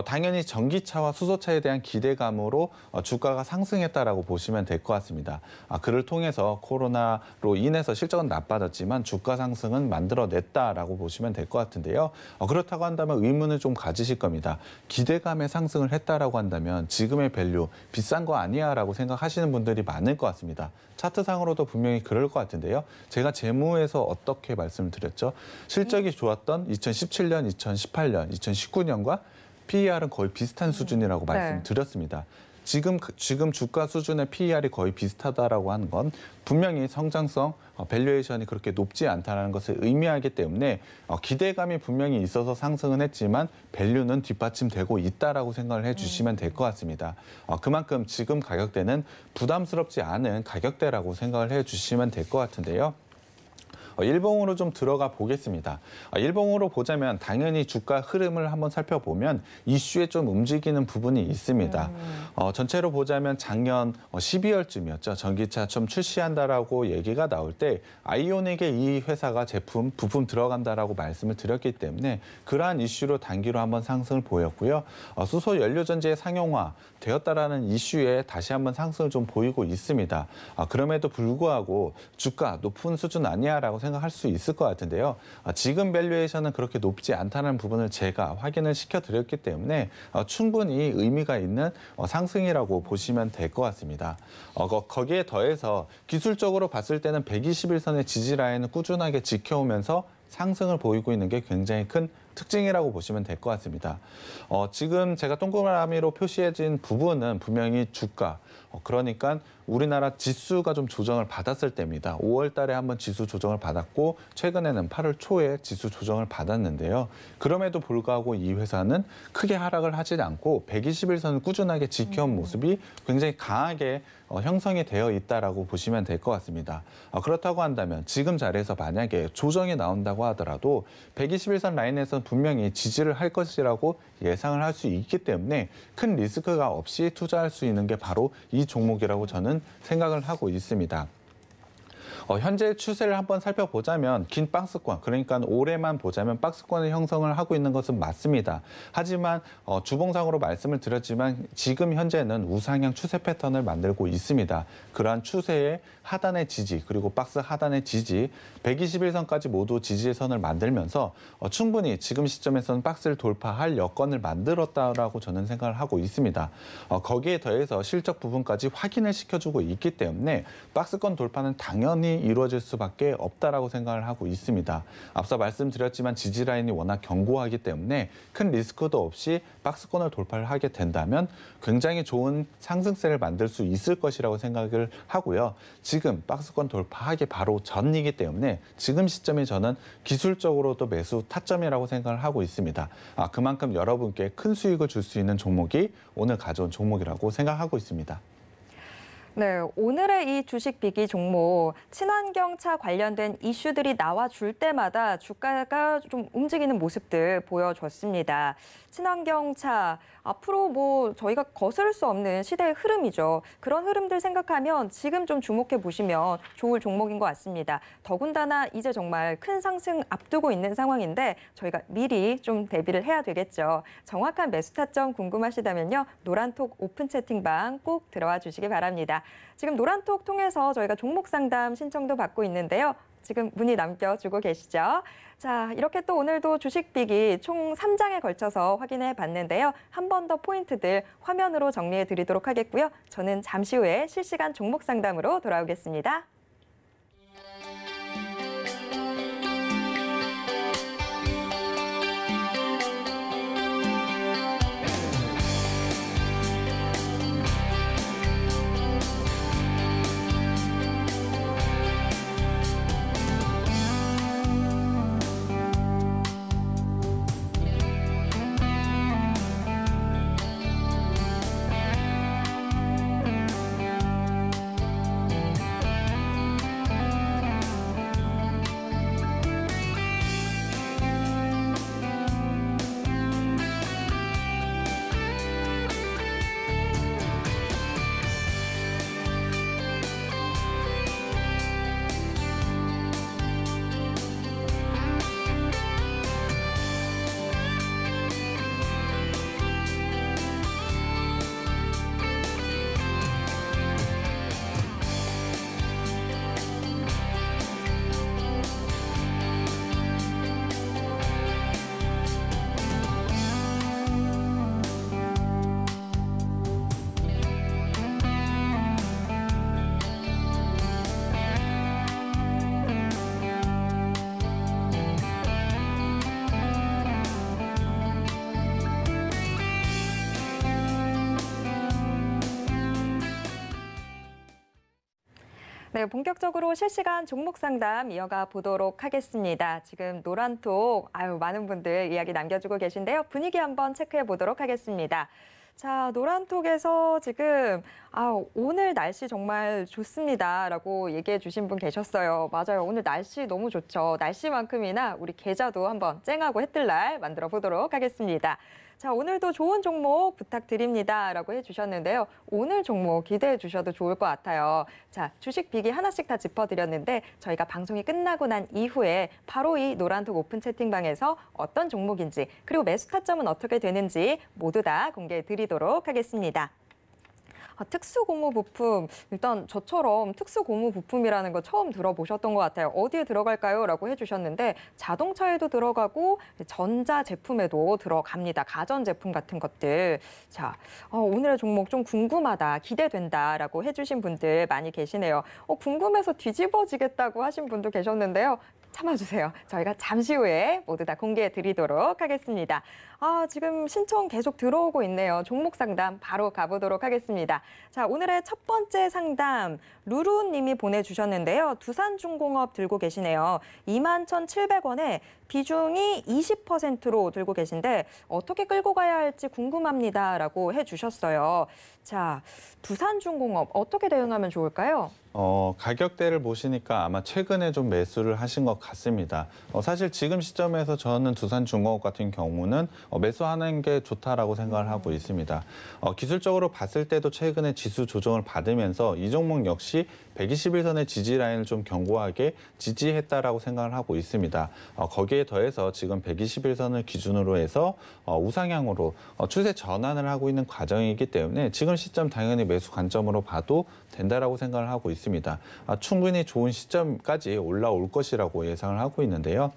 당연히 전기차와 수소차에 대한 기대감으로 주가가 상승했다라고 보시면 될 것 같습니다. 그를 통해서 코로나로 인해서 실적은 나빠졌지만 주가 상승은 만들어냈다라고 보시면 될 것 같은데요. 그렇다고 한다면 의문을 좀 가지실 겁니다. 기대감에 상승을 했다라고 한다면 지금의 밸류 비싼 거 아니야라고 생각하시는 분들이 많을 것 같습니다. 차트상으로도 분명히 그럴 것 같은데요. 제가 재무에서 어떻게 말씀드렸죠? 실적이 좋았던 2017년, 2018년, 2019년과 PER은 거의 비슷한 수준이라고 말씀드렸습니다. 지금 주가 수준의 PER이 거의 비슷하다라고 하는 건 분명히 성장성, 밸류에이션이 그렇게 높지 않다는 것을 의미하기 때문에 기대감이 분명히 있어서 상승은 했지만 밸류는 뒷받침되고 있다라고 생각을 해주시면 될 것 같습니다. 그만큼 지금 가격대는 부담스럽지 않은 가격대라고 생각을 해주시면 될 것 같은데요. 일봉으로 좀 들어가 보겠습니다. 일봉으로 보자면 당연히 주가 흐름을 한번 살펴보면 이슈에 좀 움직이는 부분이 있습니다. 전체로 보자면 작년 12월쯤이었죠. 전기차 좀 출시한다라고 얘기가 나올 때 아이오닉에 이 회사가 부품 들어간다라고 말씀을 드렸기 때문에 그러한 이슈로 단기로 한번 상승을 보였고요. 수소 연료전지의 상용화 되었다라는 이슈에 다시 한번 상승을 좀 보이고 있습니다. 그럼에도 불구하고 주가 높은 수준 아니야라고 생각할 수 있을 것 같은데요. 지금 밸류에이션은 그렇게 높지 않다는 부분을 제가 확인을 시켜드렸기 때문에 충분히 의미가 있는 상승이라고 보시면 될 것 같습니다. 거기에 더해서 기술적으로 봤을 때는 121선의 지지 라인을 꾸준하게 지켜오면서 상승을 보이고 있는 게 굉장히 큰 특징이라고 보시면 될 것 같습니다. 지금 제가 동그라미로 표시해진 부분은 분명히 주가, 그러니까 우리나라 지수가 좀 조정을 받았을 때입니다. 5월 달에 한번 지수 조정을 받았고 최근에는 8월 초에 지수 조정을 받았는데요. 그럼에도 불구하고 이 회사는 크게 하락을 하지 않고 121선을 꾸준하게 지켜온 모습이 굉장히 강하게 형성이 되어 있다라고 보시면 될 것 같습니다. 그렇다고 한다면 지금 자리에서 만약에 조정이 나온다고 하더라도 121선 라인에서는 분명히 지지를 할 것이라고 예상을 할 수 있기 때문에 큰 리스크가 없이 투자할 수 있는 게 바로 이 종목이라고 저는 생각을 하고 있습니다. 현재 추세를 한번 살펴보자면 긴 박스권, 그러니까 올해만 보자면 박스권을 형성을 하고 있는 것은 맞습니다. 하지만 주봉상으로 말씀을 드렸지만 지금 현재는 우상향 추세 패턴을 만들고 있습니다. 그러한 추세의 하단의 지지, 그리고 박스 하단의 지지, 121선까지 모두 지지의 선을 만들면서 충분히 지금 시점에서는 박스를 돌파할 여건을 만들었다라고 저는 생각을 하고 있습니다. 거기에 더해서 실적 부분까지 확인을 시켜주고 있기 때문에 박스권 돌파는 당연히 이루어질 수밖에 없다라고 생각을 하고 있습니다. 앞서 말씀드렸지만 지지 라인이 워낙 견고하기 때문에 큰 리스크도 없이 박스권을 돌파를 하게 된다면 굉장히 좋은 상승세를 만들 수 있을 것이라고 생각을 하고요. 지금 박스권 돌파하기 바로 전이기 때문에 지금 시점이 저는 기술적으로도 매수 타점이라고 생각을 하고 있습니다. 그만큼 여러분께 큰 수익을 줄 수 있는 종목이 오늘 가져온 종목이라고 생각하고 있습니다. 네, 오늘의 이 주식 비기 종목, 친환경차 관련된 이슈들이 나와줄 때마다 주가가 좀 움직이는 모습들 보여줬습니다. 친환경차, 앞으로 저희가 거스를 수 없는 시대의 흐름이죠. 그런 흐름들 생각하면 지금 좀 주목해 보시면 좋을 종목인 것 같습니다. 더군다나 이제 정말 큰 상승 앞두고 있는 상황인데 저희가 미리 좀 대비를 해야 되겠죠. 정확한 매수 타점 궁금하시다면요. 노란톡 오픈 채팅방 꼭 들어와 주시기 바랍니다. 지금 노란톡 통해서 저희가 종목 상담 신청도 받고 있는데요. 지금 문의 남겨주고 계시죠? 자, 이렇게 또 오늘도 주식 비기 총 3장에 걸쳐서 확인해 봤는데요. 한 번 더 포인트들 화면으로 정리해 드리도록 하겠고요. 저는 잠시 후에 실시간 종목 상담으로 돌아오겠습니다. 네, 본격적으로 실시간 종목 상담 이어가 보도록 하겠습니다. 지금 노란톡 많은 분들 이야기 남겨주고 계신데요. 분위기 한번 체크해 보도록 하겠습니다. 자, 노란톡에서 지금 오늘 날씨 정말 좋습니다라고 얘기해 주신 분 계셨어요. 맞아요. 오늘 날씨 너무 좋죠. 날씨만큼이나 우리 계좌도 한번 쨍하고 해뜰 날 만들어 보도록 하겠습니다. 자, 오늘도 좋은 종목 부탁드립니다라고 해주셨는데요. 오늘 종목 기대해 주셔도 좋을 것 같아요. 자, 주식 비기 하나씩 다 짚어드렸는데 저희가 방송이 끝나고 난 이후에 바로 이 노란톡 오픈 채팅방에서 어떤 종목인지 그리고 매수 타점은 어떻게 되는지 모두 다 공개해 드리도록 하겠습니다. 특수고무 부품, 일단 저처럼 특수고무 부품이라는 거 처음 들어보셨던 것 같아요. 어디에 들어갈까요? 라고 해주셨는데 자동차에도 들어가고 전자제품에도 들어갑니다. 가전제품 같은 것들. 자, 오늘의 종목 좀 궁금하다, 기대된다라고 해주신 분들 많이 계시네요. 궁금해서 뒤집어지겠다고 하신 분도 계셨는데요. 참아주세요. 저희가 잠시 후에 모두 다 공개해 드리도록 하겠습니다. 지금 신청 계속 들어오고 있네요. 종목 상담 바로 가보도록 하겠습니다. 자, 오늘의 첫 번째 상담 루루님이 보내주셨는데요. 두산중공업 들고 계시네요. 21,700원에 비중이 20%로 들고 계신데 어떻게 끌고 가야 할지 궁금합니다라고 해주셨어요. 자, 두산중공업 어떻게 대응하면 좋을까요? 가격대를 보시니까 아마 최근에 좀 매수를 하신 것 같습니다. 사실 지금 시점에서 저는 두산중공업 같은 경우는 매수하는 게 좋다라고 생각을 하고 있습니다. 기술적으로 봤을 때도 최근에 지수 조정을 받으면서 이 종목 역시 121선의 지지 라인을 좀 견고하게 지지했다라고 생각을 하고 있습니다. 거기에 더해서 지금 121선을 기준으로 해서 우상향으로 추세 전환을 하고 있는 과정이기 때문에 지금 시점 당연히 매수 관점으로 봐도 된다라고 생각을 하고 있습니다. 충분히 좋은 시점까지 올라올 것이라고 예상을 하고 있는데요.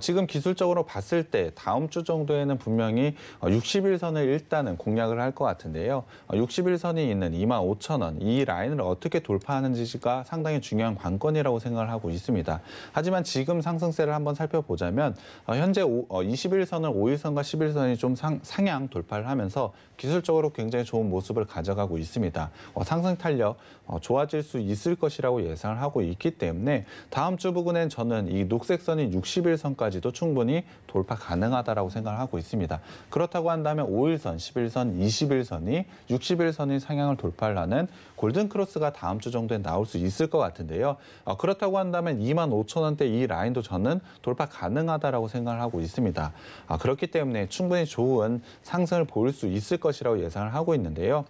지금 기술적으로 봤을 때 다음 주 정도에는 분명히 61선을 일단은 공략을 할 것 같은데요. 61선이 있는 25,000원 이 라인을 어떻게 돌파하는지가 상당히 중요한 관건이라고 생각을 하고 있습니다. 하지만 지금 상승세를 한번 살펴보자면 현재 21선을 5일선과 11선이 좀 상향 돌파를 하면서 기술적으로 굉장히 좋은 모습을 가져가고 있습니다. 상승 탄력 좋아질 수 있을 것이라고 예상을 하고 있기 때문에 다음 주 부근엔 저는 이 녹색선인 61선까지도 충분히 돌파 가능하다라고 생각을 하고 있습니다. 그렇다고 한다면 5일선, 11선, 21선이 60일선의 상향을 돌파를 하는 골든크로스가 다음 주 정도에 나올 수 있을 것 같은데요. 그렇다고 한다면 25,000원대 이 라인도 저는 돌파 가능하다라고 생각을 하고 있습니다. 그렇기 때문에 충분히 좋은 상승을 보일 수 있을 것이라고 예상을 하고 있는데요.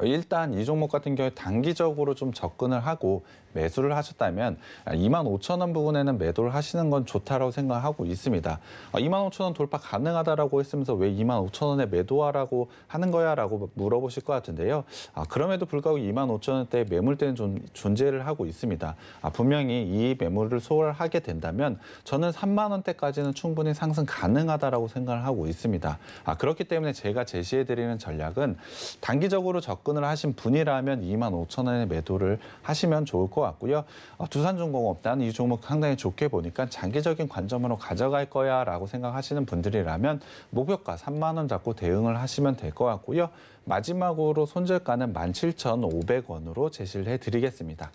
일단 이 종목 같은 경우에 단기적으로 좀 접근을 하고 매수를 하셨다면 25,000원 부근에는 매도를 하시는 건 좋다라고 생각하고 있습니다. 25,000원 돌파 가능하다라고 했으면서 왜 25,000원에 매도하라고 하는 거야? 라고 물어보실 것 같은데요. 그럼에도 불구하고 25,000원대 매물대는 좀 존재를 하고 있습니다. 분명히 이 매물을 소화하게 된다면 저는 3만 원대까지는 충분히 상승 가능하다라고 생각을 하고 있습니다. 그렇기 때문에 제가 제시해드리는 전략은 단기적으로 접근을 하신 분이라면 25,000원에 매도를 하시면 좋을 것 같고요. 두산중공업 나는 이 종목 상당히 좋게 보니까 장기적인 관점으로 가져갈 거야 라고 생각하시는 분들이라면 목표가 3만 원 잡고 대응을 하시면 될 것 같고요. 마지막으로 손절가는 17,500원으로 제시를 해드리겠습니다.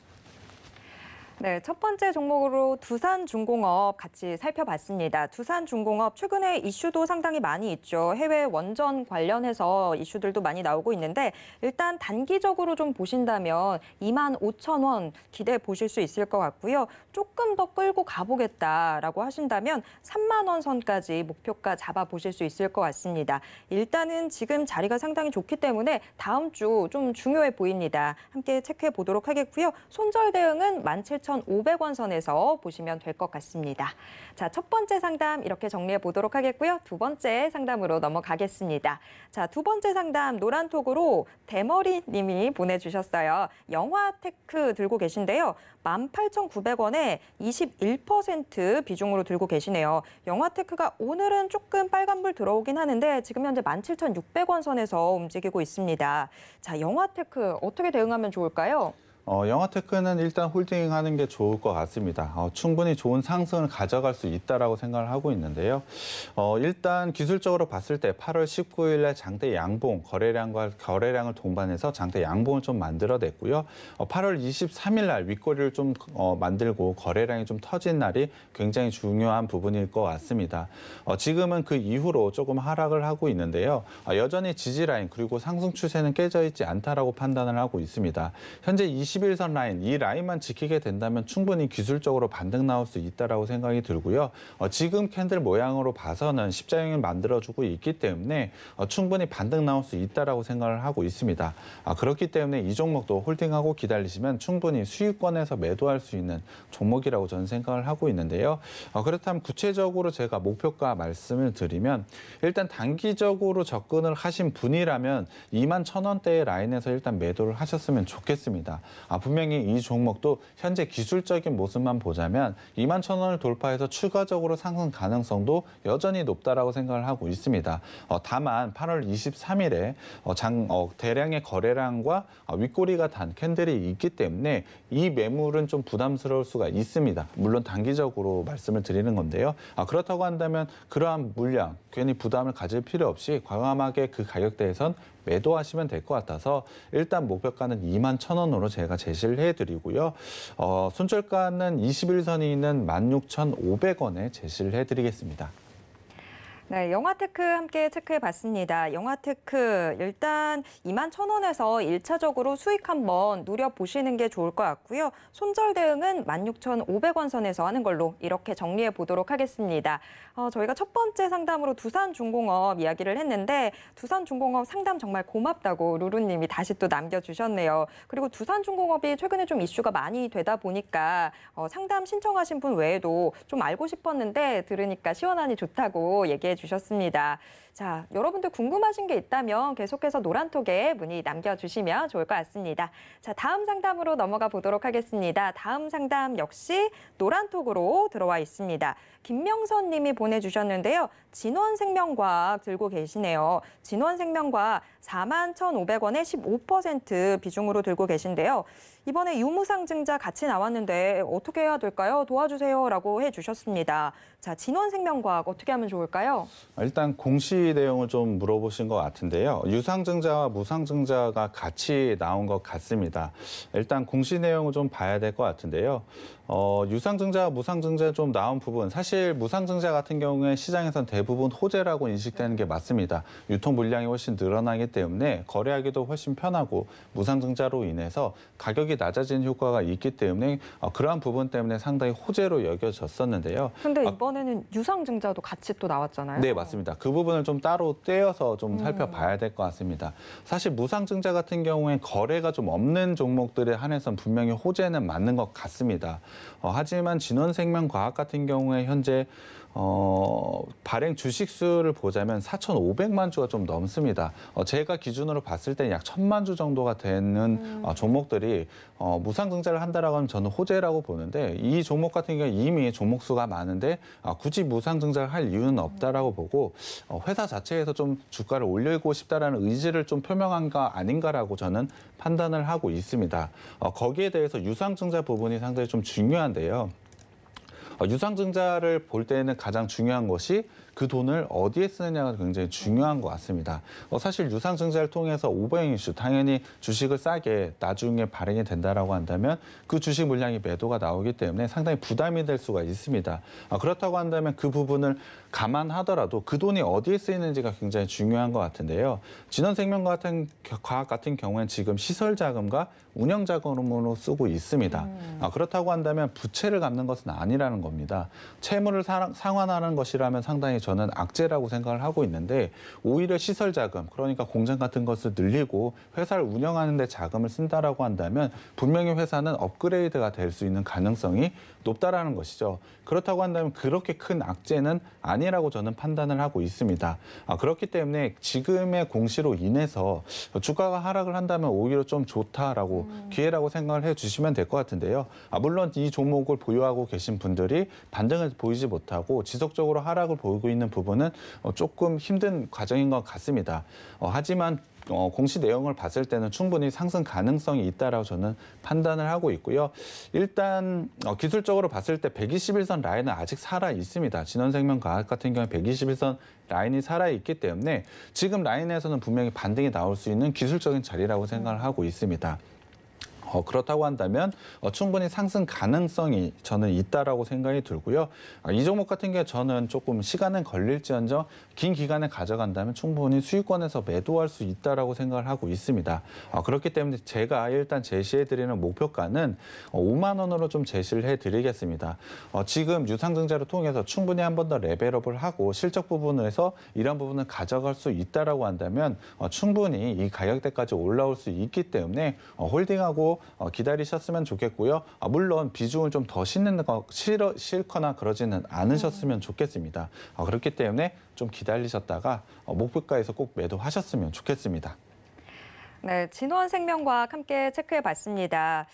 네, 첫 번째 종목으로 두산중공업 같이 살펴봤습니다. 두산중공업 최근에 이슈도 상당히 많이 있죠. 해외 원전 관련해서 이슈들도 많이 나오고 있는데 일단 단기적으로 좀 보신다면 25,000원 기대해 보실 수 있을 것 같고요. 조금 더 끌고 가보겠다라고 하신다면 3만 원 선까지 목표가 잡아보실 수 있을 것 같습니다. 일단은 지금 자리가 상당히 좋기 때문에 다음 주 좀 중요해 보입니다. 함께 체크해 보도록 하겠고요. 손절 대응은 17,500원 선에서 보시면 될 것 같습니다. 자, 첫 번째 상담 이렇게 정리해 보도록 하겠고요. 두 번째 상담으로 넘어가겠습니다. 자, 두 번째 상담 노란톡으로 대머리 님이 보내주셨어요. 영화테크 들고 계신데요. 18,900원에 21% 비중으로 들고 계시네요. 영화테크가 오늘은 조금 빨간불 들어오긴 하는데 지금 현재 17,600원 선에서 움직이고 있습니다. 자, 영화테크 어떻게 대응하면 좋을까요? 영화테크는 일단 홀딩하는 게 좋을 것 같습니다. 충분히 좋은 상승을 가져갈 수 있다라고 생각을 하고 있는데요. 일단 기술적으로 봤을 때 8월 19일에 장대 양봉 거래량을 동반해서 장대 양봉을 좀 만들어냈고요. 8월 23일 날 윗꼬리를 좀 만들고 거래량이 좀 터진 날이 굉장히 중요한 부분일 것 같습니다. 지금은 그 이후로 조금 하락을 하고 있는데요. 여전히 지지라인 그리고 상승 추세는 깨져 있지 않다라고 판단을 하고 있습니다. 현재 21선 라인, 이 라인만 지키게 된다면 충분히 기술적으로 반등 나올 수 있다라고 생각이 들고요. 지금 캔들 모양으로 봐서는 십자형을 만들어주고 있기 때문에 충분히 반등 나올 수 있다라고 생각을 하고 있습니다. 그렇기 때문에 이 종목도 홀딩하고 기다리시면 충분히 수익권에서 매도할 수 있는 종목이라고 저는 생각을 하고 있는데요. 그렇다면 구체적으로 제가 목표가 말씀을 드리면 일단 단기적으로 접근을 하신 분이라면 21,000원대의 라인에서 일단 매도를 하셨으면 좋겠습니다. 분명히 이 종목도 현재 기술적인 모습만 보자면 21,000원을 돌파해서 추가적으로 상승 가능성도 여전히 높다라고 생각을 하고 있습니다. 다만 8월 23일에 대량의 거래량과 윗꼬리가 단 캔들이 있기 때문에 이 매물은 좀 부담스러울 수가 있습니다. 물론 단기적으로 말씀을 드리는 건데요. 그렇다고 한다면 그러한 물량, 괜히 부담을 가질 필요 없이 과감하게 그 가격대에선 매도하시면 될 것 같아서 일단 목표가는 21,000원으로 제가 제시를 해드리고요. 손절가는 21선이 있는 16,500원에 제시를 해드리겠습니다. 네, 영화테크 함께 체크해봤습니다. 영화테크 일단 21,000원에서 1차적으로 수익 한번 누려보시는 게 좋을 것 같고요. 손절 대응은 16,500원 선에서 하는 걸로 이렇게 정리해 보도록 하겠습니다. 저희가 첫 번째 상담으로 두산중공업 이야기를 했는데 두산중공업 상담 정말 고맙다고 루루님이 다시 또 남겨주셨네요. 그리고 두산중공업이 최근에 좀 이슈가 많이 되다 보니까 상담 신청하신 분 외에도 좀 알고 싶었는데 들으니까 시원하니 좋다고 얘기해 주셨습니다. 자, 여러분들 궁금하신 게 있다면 계속해서 노란톡에 문의 남겨주시면 좋을 것 같습니다. 자, 다음 상담으로 넘어가 보도록 하겠습니다. 다음 상담 역시 노란톡으로 들어와 있습니다. 김명선 님이 보내주셨는데요. 진원생명과학 들고 계시네요. 진원생명과학 41,500원에 15% 비중으로 들고 계신데요. 이번에 유무상증자 같이 나왔는데 어떻게 해야 될까요? 도와주세요 라고 해주셨습니다. 자, 진원생명과학 어떻게 하면 좋을까요? 일단 공시 내용을 좀 물어보신 것 같은데요. 유상증자와 무상증자가 같이 나온 것 같습니다. 일단 공시 내용을 좀 봐야 될 것 같은데요. 유상증자와 무상증자 좀 나온 부분, 사실 무상증자 같은 경우에 시장에선 대부분 호재라고 인식되는 게 맞습니다. 유통 물량이 훨씬 늘어나기 때문에 거래하기도 훨씬 편하고 무상증자로 인해서 가격이 낮아지는 효과가 있기 때문에 그러한 부분 때문에 상당히 호재로 여겨졌었는데요. 근데 이번에는 유상증자도 같이 또 나왔잖아요. 네, 맞습니다. 그 부분을 좀 따로 떼어서 좀 살펴봐야 될 것 같습니다. 사실 무상증자 같은 경우에 거래가 좀 없는 종목들에 한해서는 분명히 호재는 맞는 것 같습니다. 하지만 진원생명과학 같은 경우에 현재 발행 주식 수를 보자면 4,500만 주가 좀 넘습니다. 제가 기준으로 봤을 때 약 1,000만 주 정도가 되는 종목들이 무상증자를 한다라고 하면 저는 호재라고 보는데 이 종목 같은 경우에 이미 종목 수가 많은데 굳이 무상증자를 할 이유는 없다라고 보고 회사 자체에서 좀 주가를 올리고 싶다라는 의지를 좀 표명한 거 아닌가라고 저는 판단을 하고 있습니다. 거기에 대해서 유상증자 부분이 상당히 좀 중요한데요. 유상증자를 볼 때는 가장 중요한 것이 그 돈을 어디에 쓰느냐가 굉장히 중요한 것 같습니다. 사실 유상증자를 통해서 오버행 이슈, 당연히 주식을 싸게 나중에 발행이 된다라고 한다면 그 주식 물량이 매도가 나오기 때문에 상당히 부담이 될 수가 있습니다. 그렇다고 한다면 그 부분을 감안하더라도 그 돈이 어디에 쓰이는지가 굉장히 중요한 것 같은데요. 진원생명과학 같은 경우에는 지금 시설 자금과 운영 자금으로 쓰고 있습니다. 그렇다고 한다면 부채를 갚는 것은 아니라는 겁니다. 채무를 상환하는 것이라면 상당히 저는 악재라고 생각을 하고 있는데 오히려 시설 자금, 그러니까 공장 같은 것을 늘리고 회사를 운영하는 데 자금을 쓴다라고 한다면 분명히 회사는 업그레이드가 될 수 있는 가능성이 높다라는 것이죠. 그렇다고 한다면 그렇게 큰 악재는 아니라고 저는 판단을 하고 있습니다. 그렇기 때문에 지금의 공시로 인해서 주가가 하락을 한다면 오히려 좀 좋다라고 기회라고 생각을 해주시면 될 것 같은데요. 물론 이 종목을 보유하고 계신 분들이 반등을 보이지 못하고 지속적으로 하락을 보이고 있는 부분은 조금 힘든 과정인 것 같습니다. 하지만 공시 내용을 봤을 때는 충분히 상승 가능성이 있다라고 저는 판단을 하고 있고요. 일단 기술적으로 봤을 때 121선 라인은 아직 살아 있습니다. 진원생명과학 같은 경우에 121선 라인이 살아있기 때문에 지금 라인에서는 분명히 반등이 나올 수 있는 기술적인 자리라고 생각을 하고 있습니다. 그렇다고 한다면 충분히 상승 가능성이 저는 있다라고 생각이 들고요. 이 종목 같은 경우에 저는 조금 시간은 걸릴지언정 긴 기간을 가져간다면 충분히 수익권에서 매도할 수 있다라고 생각을 하고 있습니다. 그렇기 때문에 제가 일단 제시해드리는 목표가는 5만 원으로 좀 제시를 해드리겠습니다. 지금 유상증자를 통해서 충분히 한 번 더 레벨업을 하고 실적 부분에서 이런 부분을 가져갈 수 있다라고 한다면 충분히 이 가격대까지 올라올 수 있기 때문에 홀딩하고 기다리셨으면 좋겠고요. 물론 비중을 좀 더 싫거나 그러지는 않으셨으면 좋겠습니다. 그렇기 때문에 좀 기다리셨다가 목표가에서 꼭 매도하셨으면 좋겠습니다. 네, 진원생명과학 함께 체크해봤습니다.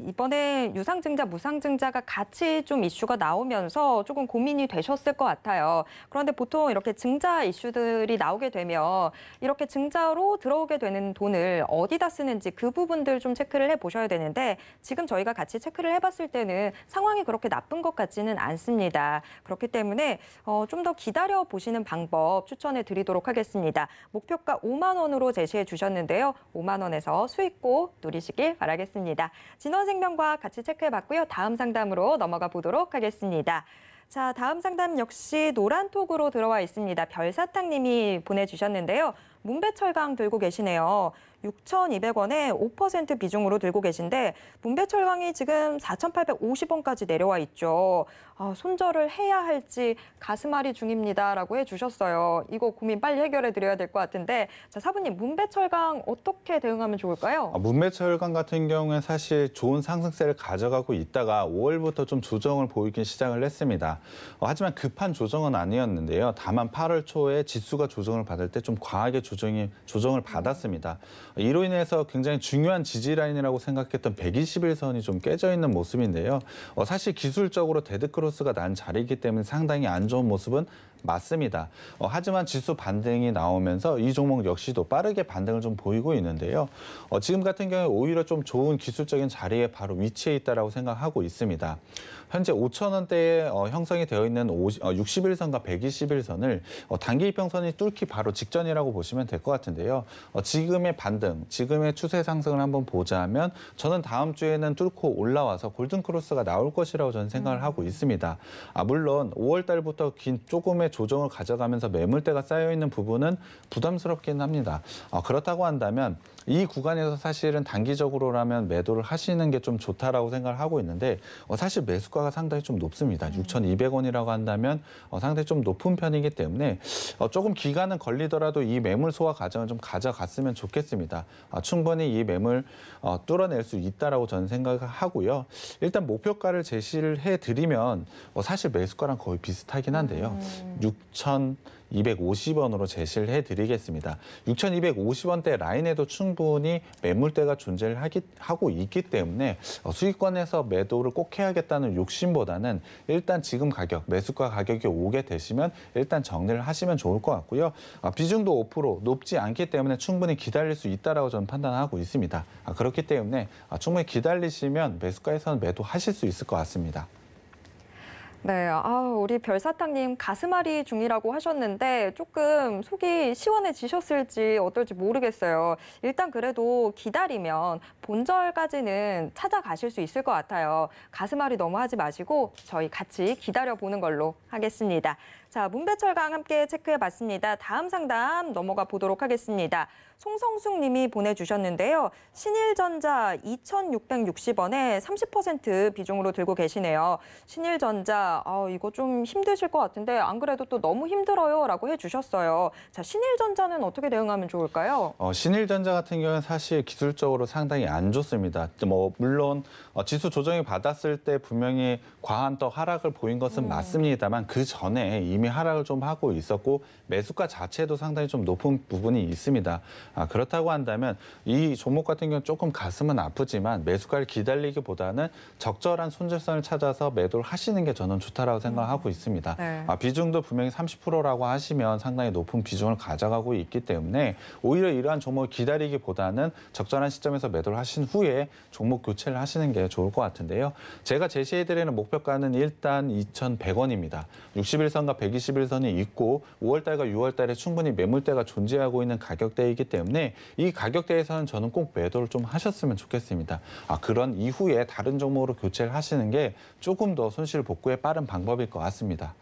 이번에 유상증자, 무상증자가 같이 좀 이슈가 나오면서 조금 고민이 되셨을 것 같아요. 그런데 보통 이렇게 증자 이슈들이 나오게 되면 이렇게 증자로 들어오게 되는 돈을 어디다 쓰는지 그 부분들 좀 체크를 해보셔야 되는데 지금 저희가 같이 체크를 해봤을 때는 상황이 그렇게 나쁜 것 같지는 않습니다. 그렇기 때문에 좀 더 기다려보시는 방법 추천해 드리도록 하겠습니다. 목표가 5만 원으로 제시해 주셨는데요. 5만 원에서 수익고 누리시길 바라겠습니다. 진원생명과 같이 체크해봤고요. 다음 상담으로 넘어가 보도록 하겠습니다. 자, 다음 상담 역시 노란톡으로 들어와 있습니다. 별사탕님이 보내주셨는데요. 문배철강 들고 계시네요. 6,200원에 5% 비중으로 들고 계신데 문배철강이 지금 4,850원까지 내려와 있죠. 손절을 해야 할지 가슴앓이 중입니다라고 해주셨어요. 이거 고민 빨리 해결해 드려야 될 것 같은데 자, 사부님 문배철강 어떻게 대응하면 좋을까요? 문배철강 같은 경우에 사실 좋은 상승세를 가져가고 있다가 5월부터 좀 조정을 보이기 시작을 했습니다. 하지만 급한 조정은 아니었는데요. 다만 8월 초에 지수가 조정을 받을 때 좀 과하게 조정을 받았습니다. 이로 인해서 굉장히 중요한 지지 라인이라고 생각했던 121선이 좀 깨져 있는 모습인데요. 사실 기술적으로 데드크로스가 난 자리이기 때문에 상당히 안 좋은 모습은 맞습니다. 하지만 지수 반등이 나오면서 이 종목 역시도 빠르게 반등을 좀 보이고 있는데요. 지금 같은 경우에 오히려 좀 좋은 기술적인 자리에 바로 위치해 있다라고 생각하고 있습니다. 현재 5,000원대에 형성이 되어 있는 61선과 121선을 단기 이평선이 뚫기 바로 직전이라고 보시면 될 것 같은데요. 지금의 반등, 지금의 추세 상승을 한번 보자면 저는 다음 주에는 뚫고 올라와서 골든크로스가 나올 것이라고 저는 생각을 하고 있습니다. 물론 5월 달부터 긴 조금의 조정을 가져가면서 매물대가 쌓여있는 부분은 부담스럽긴 합니다. 그렇다고 한다면 이 구간에서 사실은 단기적으로라면 매도를 하시는 게 좀 좋다라고 생각을 하고 있는데 사실 매수가가 상당히 좀 높습니다. 6,200원이라고 한다면 상당히 좀 높은 편이기 때문에 조금 기간은 걸리더라도 이 매물 소화 과정을 좀 가져갔으면 좋겠습니다. 충분히 이 매물 뚫어낼 수 있다라고 저는 생각을 하고요. 일단 목표가를 제시를 해드리면 사실 매수가랑 거의 비슷하긴 한데요. 6,250원으로 제시를 해드리겠습니다. 6,250원대 라인에도 충분히 매물대가 존재를 하고 있기 때문에 수익권에서 매도를 꼭 해야겠다는 욕심보다는 일단 지금 가격, 매수가 가격이 오게 되시면 일단 정리를 하시면 좋을 것 같고요. 비중도 5% 높지 않기 때문에 충분히 기다릴 수 있다라고 저는 판단하고 있습니다. 그렇기 때문에 충분히 기다리시면 매수가에서는 매도하실 수 있을 것 같습니다. 네, 우리 별사탕님 가슴앓이 중이라고 하셨는데 조금 속이 시원해지셨을지 어떨지 모르겠어요. 일단 그래도 기다리면 본절까지는 찾아가실 수 있을 것 같아요. 가슴앓이 너무 하지 마시고 저희 같이 기다려보는 걸로 하겠습니다. 자, 문배철강 함께 체크해봤습니다. 다음 상담 넘어가 보도록 하겠습니다. 송성숙 님이 보내주셨는데요. 신일전자 2,660원에 30% 비중으로 들고 계시네요. 신일전자, 이거 좀 힘드실 것 같은데 안 그래도 또 너무 힘들어요 라고 해주셨어요. 자, 신일전자는 어떻게 대응하면 좋을까요? 신일전자 같은 경우는 사실 기술적으로 상당히 안 좋습니다. 물론 지수 조정이 받았을 때 분명히 과한 또 하락을 보인 것은 맞습니다만 그 전에 이미 이미 하락을 좀 하고 있었고 매수가 자체도 상당히 좀 높은 부분이 있습니다. 그렇다고 한다면 이 종목 같은 경우는 조금 가슴은 아프지만 매수가를 기다리기보다는 적절한 손절선을 찾아서 매도를 하시는 게 저는 좋다라고 생각하고 있습니다. 네. 비중도 분명히 30%라고 하시면 상당히 높은 비중을 가져가고 있기 때문에 오히려 이러한 종목을 기다리기보다는 적절한 시점에서 매도를 하신 후에 종목 교체를 하시는 게 좋을 것 같은데요. 제가 제시해드리는 목표가는 일단 2,100원입니다. 61선과 121선이 있고 5월달과 6월달에 충분히 매물대가 존재하고 있는 가격대이기 때문에 이 가격대에서는 저는 꼭 매도를 좀 하셨으면 좋겠습니다. 그런 이후에 다른 종목으로 교체를 하시는 게 조금 더 손실 복구에 빠른 방법일 것 같습니다.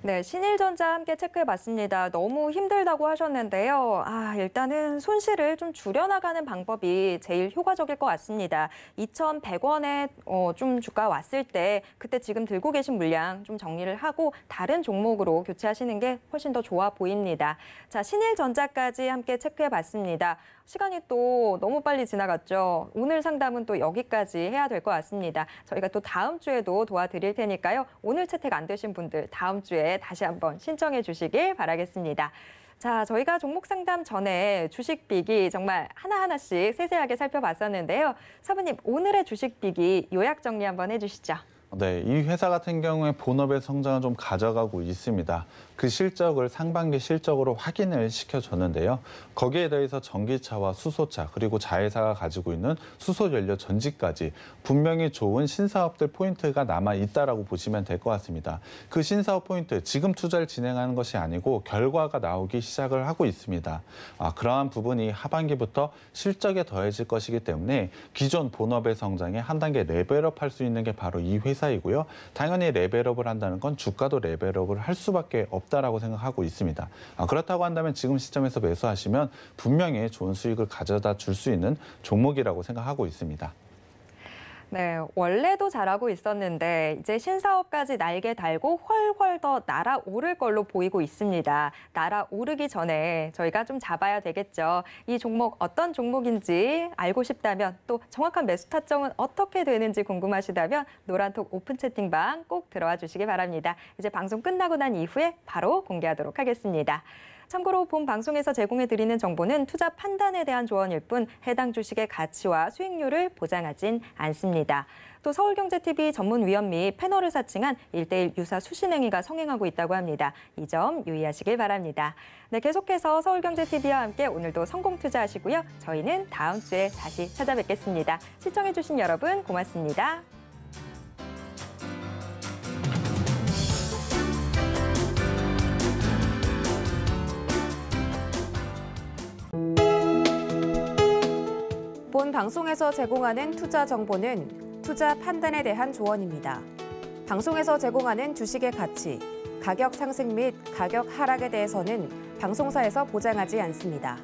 네, 신일전자 함께 체크해봤습니다. 너무 힘들다고 하셨는데요. 일단은 손실을 좀 줄여나가는 방법이 제일 효과적일 것 같습니다. 2,100원에 좀 주가 왔을 때 그때 지금 들고 계신 물량 좀 정리를 하고 다른 종목으로 교체하시는 게 훨씬 더 좋아 보입니다. 자, 신일전자까지 함께 체크해봤습니다. 시간이 또 너무 빨리 지나갔죠. 오늘 상담은 또 여기까지 해야 될 것 같습니다. 저희가 또 다음 주에도 도와드릴 테니까요. 오늘 채택 안 되신 분들 다음 주에 다시 한번 신청해 주시길 바라겠습니다. 자, 저희가 종목 상담 전에 주식 빅이 정말 하나하나씩 세세하게 살펴봤었는데요. 사부님, 오늘의 주식 빅이 요약 정리 한번 해주시죠. 네, 이 회사 같은 경우에 본업의 성장을 좀 가져가고 있습니다. 그 실적을 상반기 실적으로 확인을 시켜줬는데요. 거기에 대해서 전기차와 수소차 그리고 자회사가 가지고 있는 수소연료 전지까지 분명히 좋은 신사업들 포인트가 남아있다라고 보시면 될 것 같습니다. 그 신사업 포인트, 지금 투자를 진행하는 것이 아니고 결과가 나오기 시작을 하고 있습니다. 그러한 부분이 하반기부터 실적에 더해질 것이기 때문에 기존 본업의 성장에 한 단계 레벨업 할 수 있는 게 바로 이 회사이고요. 당연히 레벨업을 한다는 건 주가도 레벨업을 할 수밖에 없다라고 생각하고 있습니다. 그렇다고 한다면 지금 시점에서 매수하시면 분명히 좋은 수익을 가져다 줄 수 있는 종목이라고 생각하고 있습니다. 네, 원래도 잘하고 있었는데 이제 신사업까지 날개 달고 훨훨 더 날아오를 걸로 보이고 있습니다. 날아오르기 전에 저희가 좀 잡아야 되겠죠. 이 종목 어떤 종목인지 알고 싶다면 또 정확한 매수 타점은 어떻게 되는지 궁금하시다면 노란톡 오픈 채팅방 꼭 들어와 주시기 바랍니다. 이제 방송 끝나고 난 이후에 바로 공개하도록 하겠습니다. 참고로 본 방송에서 제공해드리는 정보는 투자 판단에 대한 조언일 뿐 해당 주식의 가치와 수익률을 보장하진 않습니다. 또 서울경제TV 전문위원 및 패널을 사칭한 1:1 유사 수신행위가 성행하고 있다고 합니다. 이 점 유의하시길 바랍니다. 네, 계속해서 서울경제TV와 함께 오늘도 성공 투자하시고요. 저희는 다음 주에 다시 찾아뵙겠습니다. 시청해주신 여러분 고맙습니다. 본 방송에서 제공하는 투자 정보는 투자 판단에 대한 조언입니다. 방송에서 제공하는 주식의 가치, 가격 상승 및 가격 하락에 대해서는 방송사에서 보장하지 않습니다.